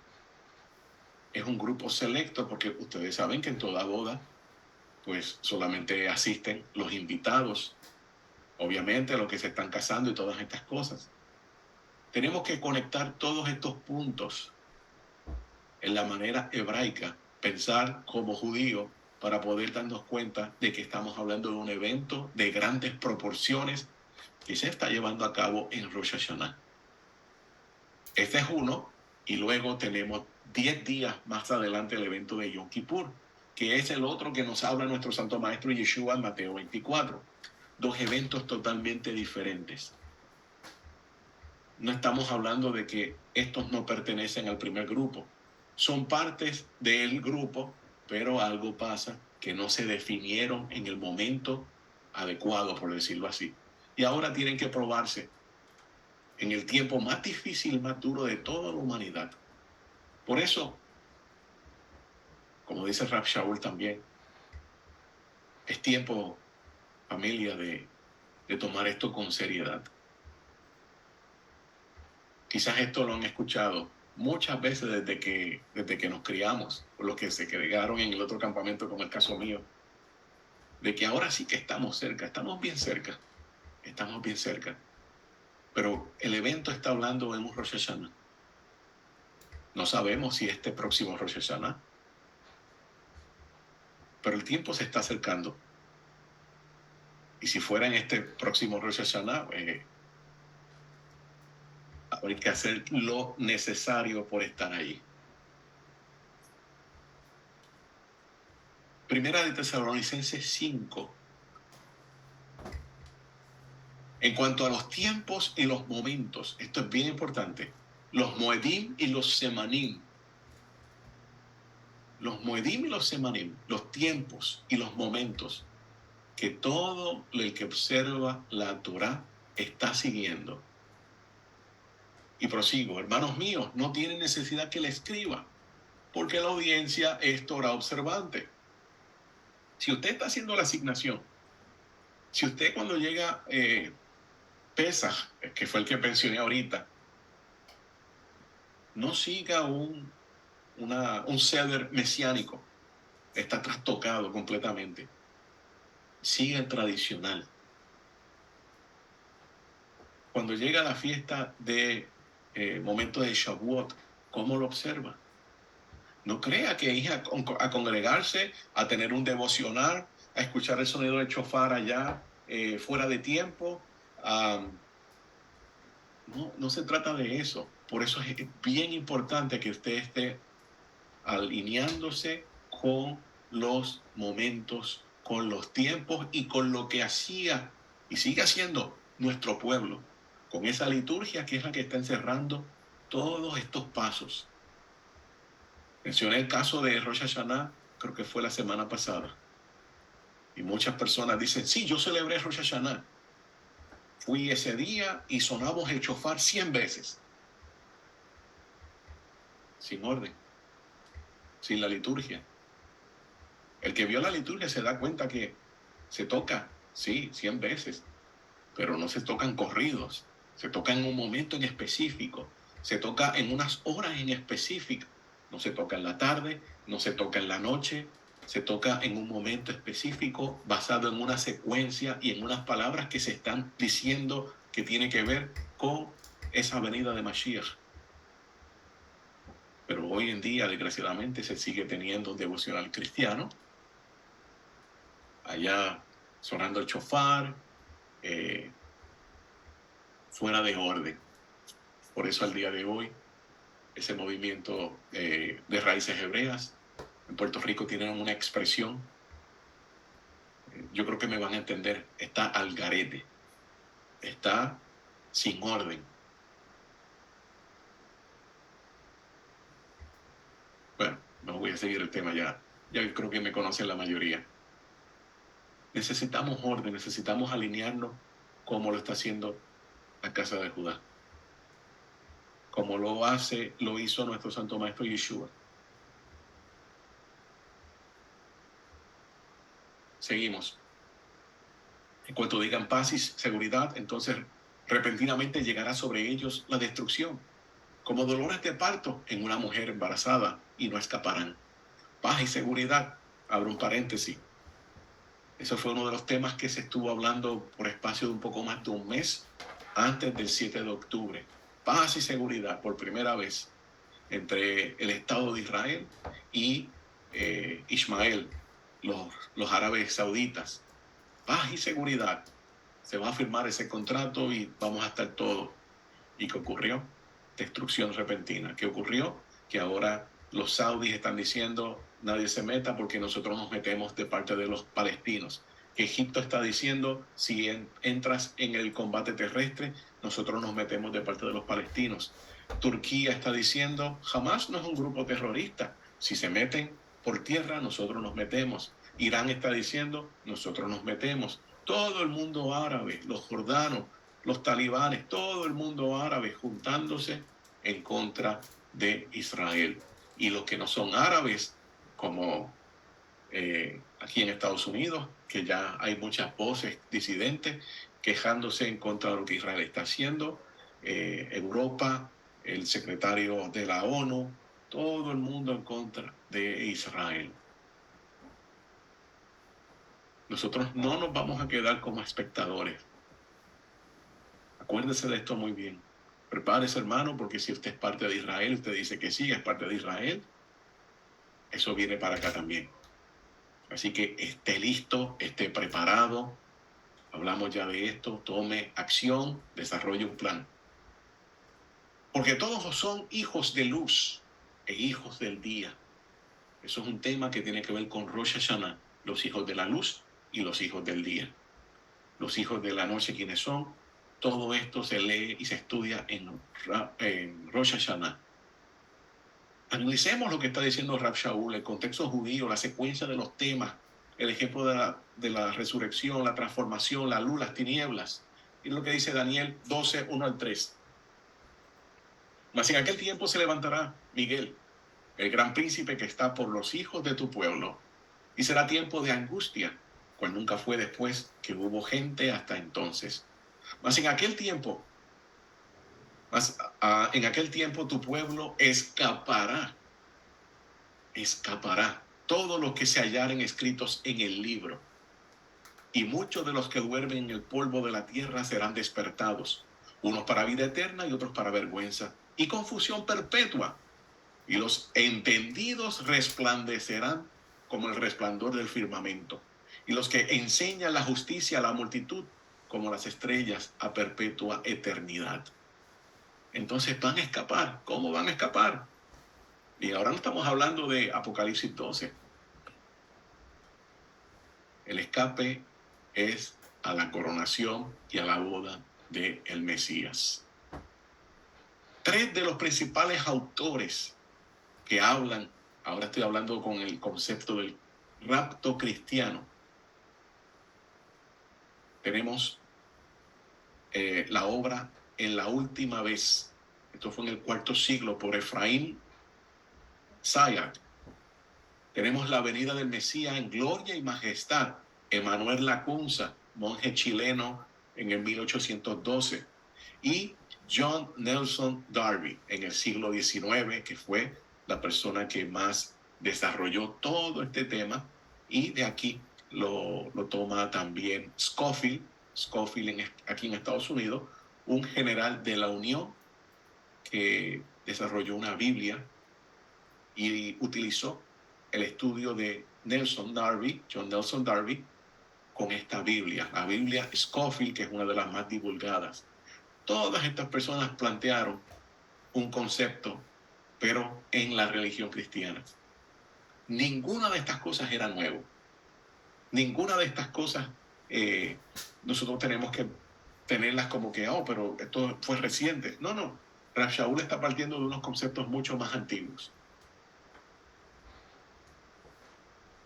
Speaker 1: es un grupo selecto, porque ustedes saben que en toda boda pues solamente asisten los invitados, obviamente los que se están casando y todas estas cosas. Tenemos que conectar todos estos puntos en la manera hebraica, pensar como judío para poder darnos cuenta de que estamos hablando de un evento de grandes proporciones que se está llevando a cabo en Rosh Hashanah. Este es uno, y luego tenemos 10 días más adelante el evento de Yom Kippur, que es el otro que nos habla nuestro Santo Maestro Yeshua en Mateo 24. Dos eventos totalmente diferentes. No estamos hablando de que estos no pertenecen al primer grupo. Son partes del grupo, pero algo pasa que no se definieron en el momento adecuado, por decirlo así. Y ahora tienen que probarse en el tiempo más difícil, más duro de toda la humanidad. Por eso, como dice Rab Shaul también, es tiempo, familia, de tomar esto con seriedad. Quizás esto lo han escuchado muchas veces desde que nos criamos, o los que se quedaron en el otro campamento, como el caso mío, de que ahora sí que estamos cerca, estamos bien cerca, pero el evento está hablando en un Rosh Hashanah. No sabemos si este próximo Rosh Hashanah, pero el tiempo se está acercando. Y si fuera en este próximo Rosh Hashanah, hay que hacer lo necesario por estar ahí. Primera de Tesalonicenses 5. En cuanto a los tiempos y los momentos, esto es bien importante. Los Moedim y los Semanim. Los Moedim y los Semanim, los tiempos y los momentos que todo el que observa la Torá está siguiendo. Y prosigo, hermanos míos, no tienen necesidad que le escriba, porque la audiencia es Torá observante. Si usted está haciendo la asignación, si usted cuando llega Pesaj, que fue el que mencioné ahorita, no siga un ceder mesiánico, está trastocado completamente. Sigue el tradicional. Cuando llega la fiesta de momento de Shavuot, ¿cómo lo observa? No crea que ir a congregarse, a tener un devocional, a escuchar el sonido de chofar allá, fuera de tiempo. No se trata de eso. Por eso es bien importante que usted esté alineándose con los momentos, con los tiempos y con lo que hacía y sigue haciendo nuestro pueblo, con esa liturgia que es la que está encerrando todos estos pasos. Mencioné el caso de Rosh Hashanah, creo que fue la semana pasada, y muchas personas dicen, sí, yo celebré Rosh Hashanah, fui ese día y sonamos el shofar 100 veces, sin orden, sin la liturgia. El que vio la liturgia se da cuenta que se toca, sí, 100 veces, pero no se tocan corridos, se toca en un momento en específico, se toca en unas horas en específico, no se toca en la tarde, no se toca en la noche, se toca en un momento específico basado en una secuencia y en unas palabras que se están diciendo que tiene que ver con esa venida de Mashiach. Pero hoy en día, desgraciadamente, se sigue teniendo un devocional cristiano, allá sonando el chofar, fuera de orden. Por eso al día de hoy, ese movimiento de raíces hebreas en Puerto Rico tiene una expresión, yo creo que me van a entender, está al garete, está sin orden. Bueno, no voy a seguir el tema ya creo que me conocen la mayoría. Necesitamos orden, necesitamos alinearnos como lo está haciendo la casa de Judá, como lo hizo nuestro Santo Maestro Yeshua. Seguimos. En cuanto digan paz y seguridad, entonces repentinamente llegará sobre ellos la destrucción, como dolores de parto en una mujer embarazada, y no escaparán. Paz y seguridad, abro un paréntesis. Eso fue uno de los temas que se estuvo hablando por espacio de un poco más de un mes antes del 7 de octubre. Paz y seguridad por primera vez entre el Estado de Israel y Ismael, los árabes sauditas. Paz y seguridad. Se va a firmar ese contrato y vamos a estar todos. ¿Y qué ocurrió? Destrucción repentina. ¿Qué ocurrió? Que ahora los saudíes están diciendo nadie se meta porque nosotros nos metemos de parte de los palestinos. Que Egipto está diciendo si entras en el combate terrestre, nosotros nos metemos de parte de los palestinos. Turquía está diciendo Hamás no es un grupo terrorista. Si se meten por tierra, nosotros nos metemos. Irán está diciendo nosotros nos metemos. Todo el mundo árabe, los jordanos, los talibanes, todo el mundo árabe juntándose en contra de Israel. Y los que no son árabes, como aquí en Estados Unidos, que ya hay muchas voces disidentes quejándose en contra de lo que Israel está haciendo, Europa, el secretario de la ONU, todo el mundo en contra de Israel. Nosotros no nos vamos a quedar como espectadores. Acuérdese de esto muy bien. Prepárese, hermano, porque si usted es parte de Israel, usted dice que sí, es parte de Israel, eso viene para acá también. Así que esté listo, esté preparado. Hablamos ya de esto. Tome acción, desarrolle un plan. Porque todos son hijos de luz e hijos del día. Eso es un tema que tiene que ver con Rosh Hashanah, los hijos de la luz y los hijos del día. Los hijos de la noche, ¿quiénes son? Todo esto se lee y se estudia en Rosh Hashanah. Analicemos lo que está diciendo Rab Shaul, el contexto judío, la secuencia de los temas, el ejemplo de la resurrección, la transformación, la luz, las tinieblas. Y lo que dice Daniel 12, 1 al 3. Mas en aquel tiempo se levantará Miguel, el gran príncipe que está por los hijos de tu pueblo, y será tiempo de angustia, cual nunca fue después que hubo gente hasta entonces. Mas en aquel tiempo tu pueblo escapará todo lo que se hallaren escritos en el libro. Y muchos de los que duermen en el polvo de la tierra serán despertados, unos para vida eterna y otros para vergüenza y confusión perpetua. Y los entendidos resplandecerán como el resplandor del firmamento, y los que enseñan la justicia a la multitud como las estrellas a perpetua eternidad. Entonces van a escapar. ¿Cómo van a escapar? Y ahora no estamos hablando de Apocalipsis 12. El escape es a la coronación y a la boda del Mesías. 3 de los principales autores que hablan, ahora estoy hablando con el concepto del rapto cristiano. Tenemos la obra En la última vez. Esto fue en el 4º siglo por Efraín Sayat. Tenemos la venida del Mesías en gloria y majestad. Emanuel Lacunza, monje chileno en el 1812. Y John Nelson Darby en el siglo XIX, que fue la persona que más desarrolló todo este tema. Y de aquí lo toma también Scofield, aquí en Estados Unidos, un general de la Unión que desarrolló una Biblia y utilizó el estudio de John Nelson Darby, con esta Biblia, la Biblia Scofield, que es una de las más divulgadas. Todas estas personas plantearon un concepto, pero en la religión cristiana. Ninguna de estas cosas era nuevo. Ninguna de estas cosas nosotros tenemos que tenerlas como que, pero esto fue reciente. No. Rav Shaul está partiendo de unos conceptos mucho más antiguos.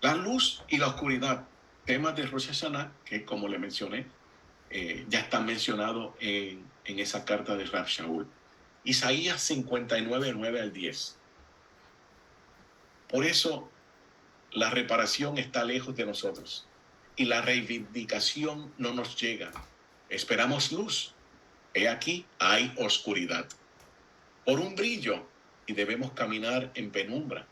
Speaker 1: La luz y la oscuridad, temas de Rosh Hashanah, que como le mencioné, ya están mencionados en esa carta de Rav Shaul. Isaías 59, 9 al 10. Por eso la reparación está lejos de nosotros y la reivindicación no nos llega. Esperamos luz. He aquí, hay oscuridad. Por un brillo y debemos caminar en penumbra.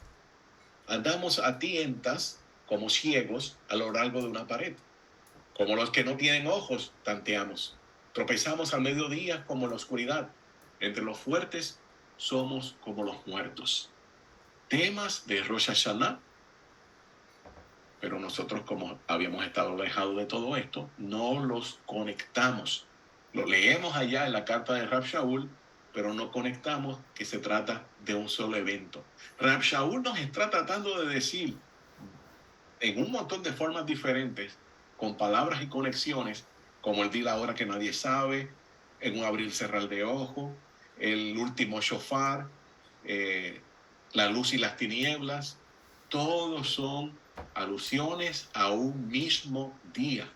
Speaker 1: Andamos a tientas como ciegos a lo largo de una pared. Como los que no tienen ojos, tanteamos. Tropezamos al mediodía como en la oscuridad. Entre los fuertes somos como los muertos. Temas de Rosh Hashanah, pero nosotros, como habíamos estado alejados de todo esto, no los conectamos. Lo leemos allá en la carta de Rav Shaul, pero no conectamos que se trata de un solo evento. Rav Shaul nos está tratando de decir en un montón de formas diferentes, con palabras y conexiones, como el día la hora que nadie sabe, en un abrir y cerrar de ojos, el último shofar, la luz y las tinieblas, todos son alusiones a un mismo día.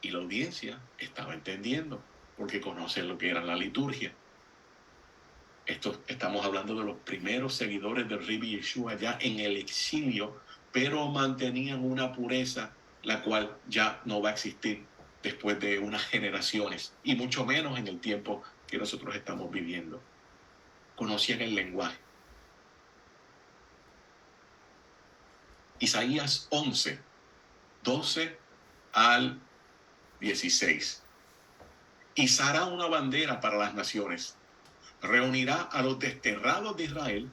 Speaker 1: Y la audiencia estaba entendiendo, porque conocen lo que era la liturgia. Estamos hablando de los primeros seguidores del Rabbi Yeshua ya en el exilio, pero mantenían una pureza la cual ya no va a existir después de unas generaciones, y mucho menos en el tiempo que nosotros estamos viviendo. Conocían el lenguaje. Isaías 11, 12 al 16. Izará una bandera para las naciones. Reunirá a los desterrados de Israel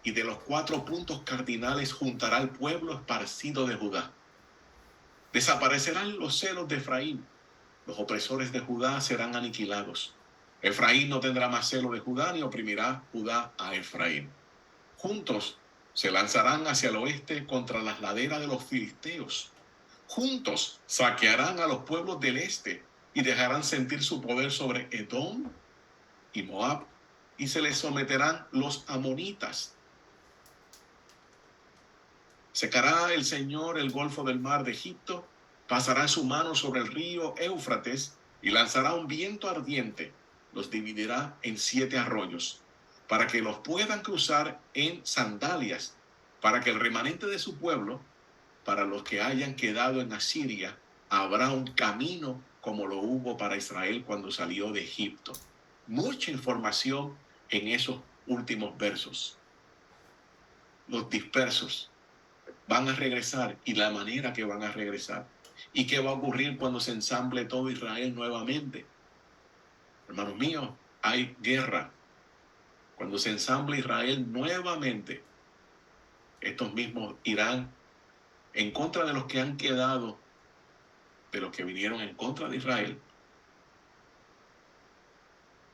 Speaker 1: y de los 4 puntos cardinales juntará al pueblo esparcido de Judá. Desaparecerán los celos de Efraín. Los opresores de Judá serán aniquilados. Efraín no tendrá más celo de Judá ni oprimirá Judá a Efraín. Juntos se lanzarán hacia el oeste contra las laderas de los filisteos. Juntos saquearán a los pueblos del este y dejarán sentir su poder sobre Edom y Moab, y se les someterán los amonitas. Secará el Señor el golfo del mar de Egipto, pasará su mano sobre el río Éufrates y lanzará un viento ardiente, los dividirá en 7 arroyos, para que los puedan cruzar en sandalias, para que el remanente de su pueblo, para los que hayan quedado en Asiria, habrá un camino como lo hubo para Israel cuando salió de Egipto. Mucha información en esos últimos versos. Los dispersos van a regresar y la manera que van a regresar. ¿Y qué va a ocurrir cuando se ensamble todo Israel nuevamente? Hermanos míos, hay guerra. Cuando se ensamble Israel nuevamente, estos mismos irán en contra de los que han quedado, de los que vinieron en contra de Israel.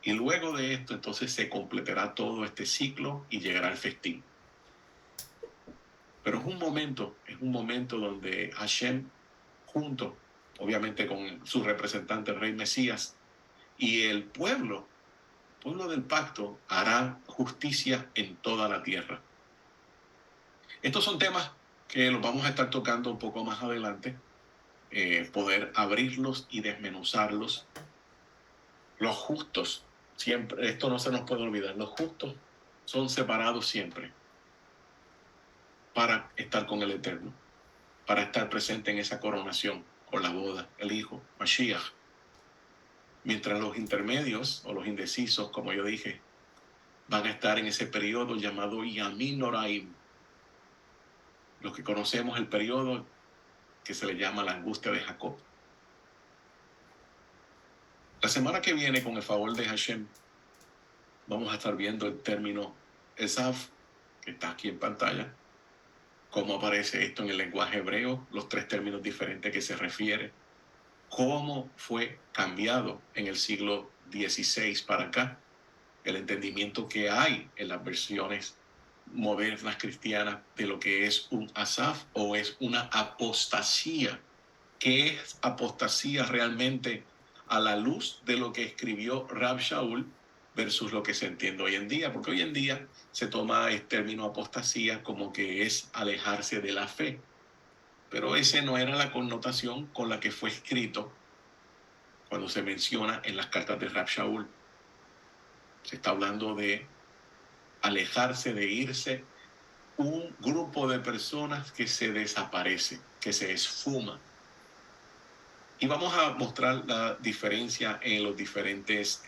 Speaker 1: Y luego de esto, entonces se completará todo este ciclo y llegará el festín. Pero es un momento donde Hashem, junto, obviamente con su representante, el Rey Mesías, y el pueblo del pacto, hará justicia en toda la tierra. Estos son temas que los vamos a estar tocando un poco más adelante, poder abrirlos y desmenuzarlos. Los justos, siempre, esto no se nos puede olvidar, los justos son separados siempre. para estar con el Eterno, para estar presente en esa coronación o la boda, el Hijo, Mashiach. Mientras los intermedios o los indecisos, como yo dije, van a estar en ese periodo llamado Yamim Noraim, lo que conocemos el periodo que se le llama la angustia de Jacob. La semana que viene, con el favor de Hashem, vamos a estar viendo el término Esaf, que está aquí en pantalla, cómo aparece esto en el lenguaje hebreo, los tres términos diferentes que se refiere, cómo fue cambiado en el siglo XVI para acá, el entendimiento que hay en las versiones modernas cristianas de lo que es un Asaf o es una apostasía. ¿Qué es apostasía realmente a la luz de lo que escribió Rab Shaul versus lo que se entiende hoy en día? Porque hoy en día se toma el término apostasía como que es alejarse de la fe, pero esa no era la connotación con la que fue escrito cuando se menciona en las cartas de Rab Shaul. Se está hablando de alejarse, de irse, un grupo de personas que se desaparece, que se esfuma. Y vamos a mostrar la diferencia en los diferentes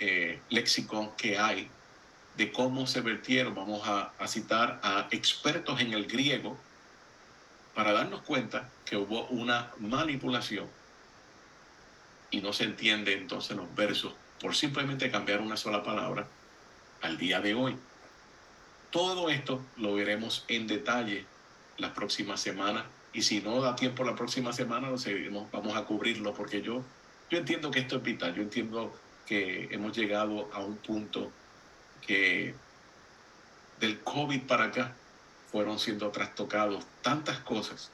Speaker 1: léxicos que hay de cómo se vertieron. Vamos a citar a expertos en el griego para darnos cuenta que hubo una manipulación y no se entiende entonces los versos por simplemente cambiar una sola palabra al día de hoy. Todo esto lo veremos en detalle la próxima semana, y si no da tiempo la próxima semana lo seguiremos, vamos a cubrirlo, porque yo entiendo que esto es vital. Yo entiendo que hemos llegado a un punto que del COVID para acá fueron siendo trastocados tantas cosas.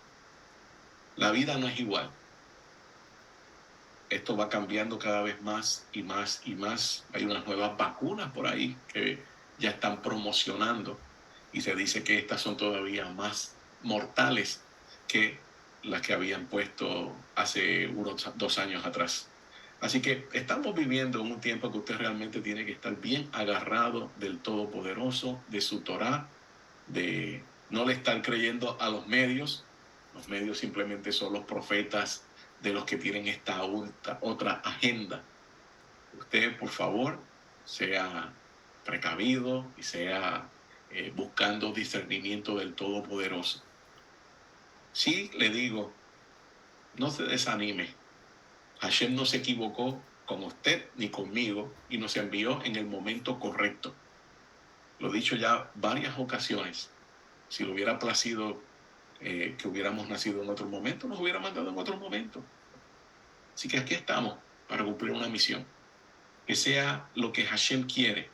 Speaker 1: La vida no es igual. Esto va cambiando cada vez más y más y más. Hay unas nuevas vacunas por ahí que ya están promocionando y se dice que estas son todavía más mortales que las que habían puesto hace unos 2 años atrás. Así que estamos viviendo en un tiempo que usted realmente tiene que estar bien agarrado del Todopoderoso, de su Torá, de no le estar creyendo a los medios. Los medios simplemente son los profetas de los que tienen esta otra agenda. Usted, por favor, sea precavido y sea buscando discernimiento del Todopoderoso. Sí, le digo, no se desanime. Hashem no se equivocó con usted ni conmigo y nos envió en el momento correcto. Lo he dicho ya varias ocasiones. Si le hubiera placido que hubiéramos nacido en otro momento, nos hubiera mandado en otro momento. Así que aquí estamos para cumplir una misión. Que sea lo que Hashem quiere,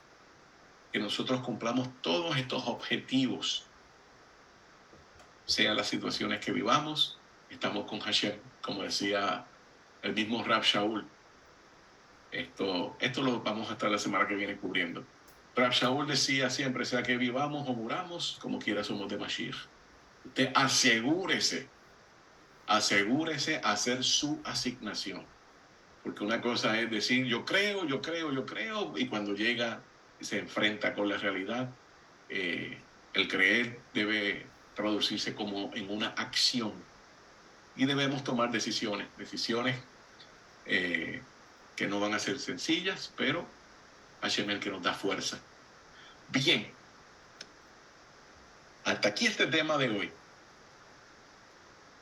Speaker 1: que nosotros cumplamos todos estos objetivos, sean las situaciones que vivamos, estamos con Hashem, como decía el mismo Rab Shaul. Esto lo vamos a estar la semana que viene cubriendo. Rab Shaul decía siempre, sea que vivamos o muramos, como quiera somos de Mashiach. Usted asegúrese hacer su asignación. Porque una cosa es decir, yo creo, y cuando llega y se enfrenta con la realidad, el creer debe traducirse como en una acción. Y debemos tomar decisiones que no van a ser sencillas, pero Hashem es el que nos da fuerza. Bien, hasta aquí este tema de hoy.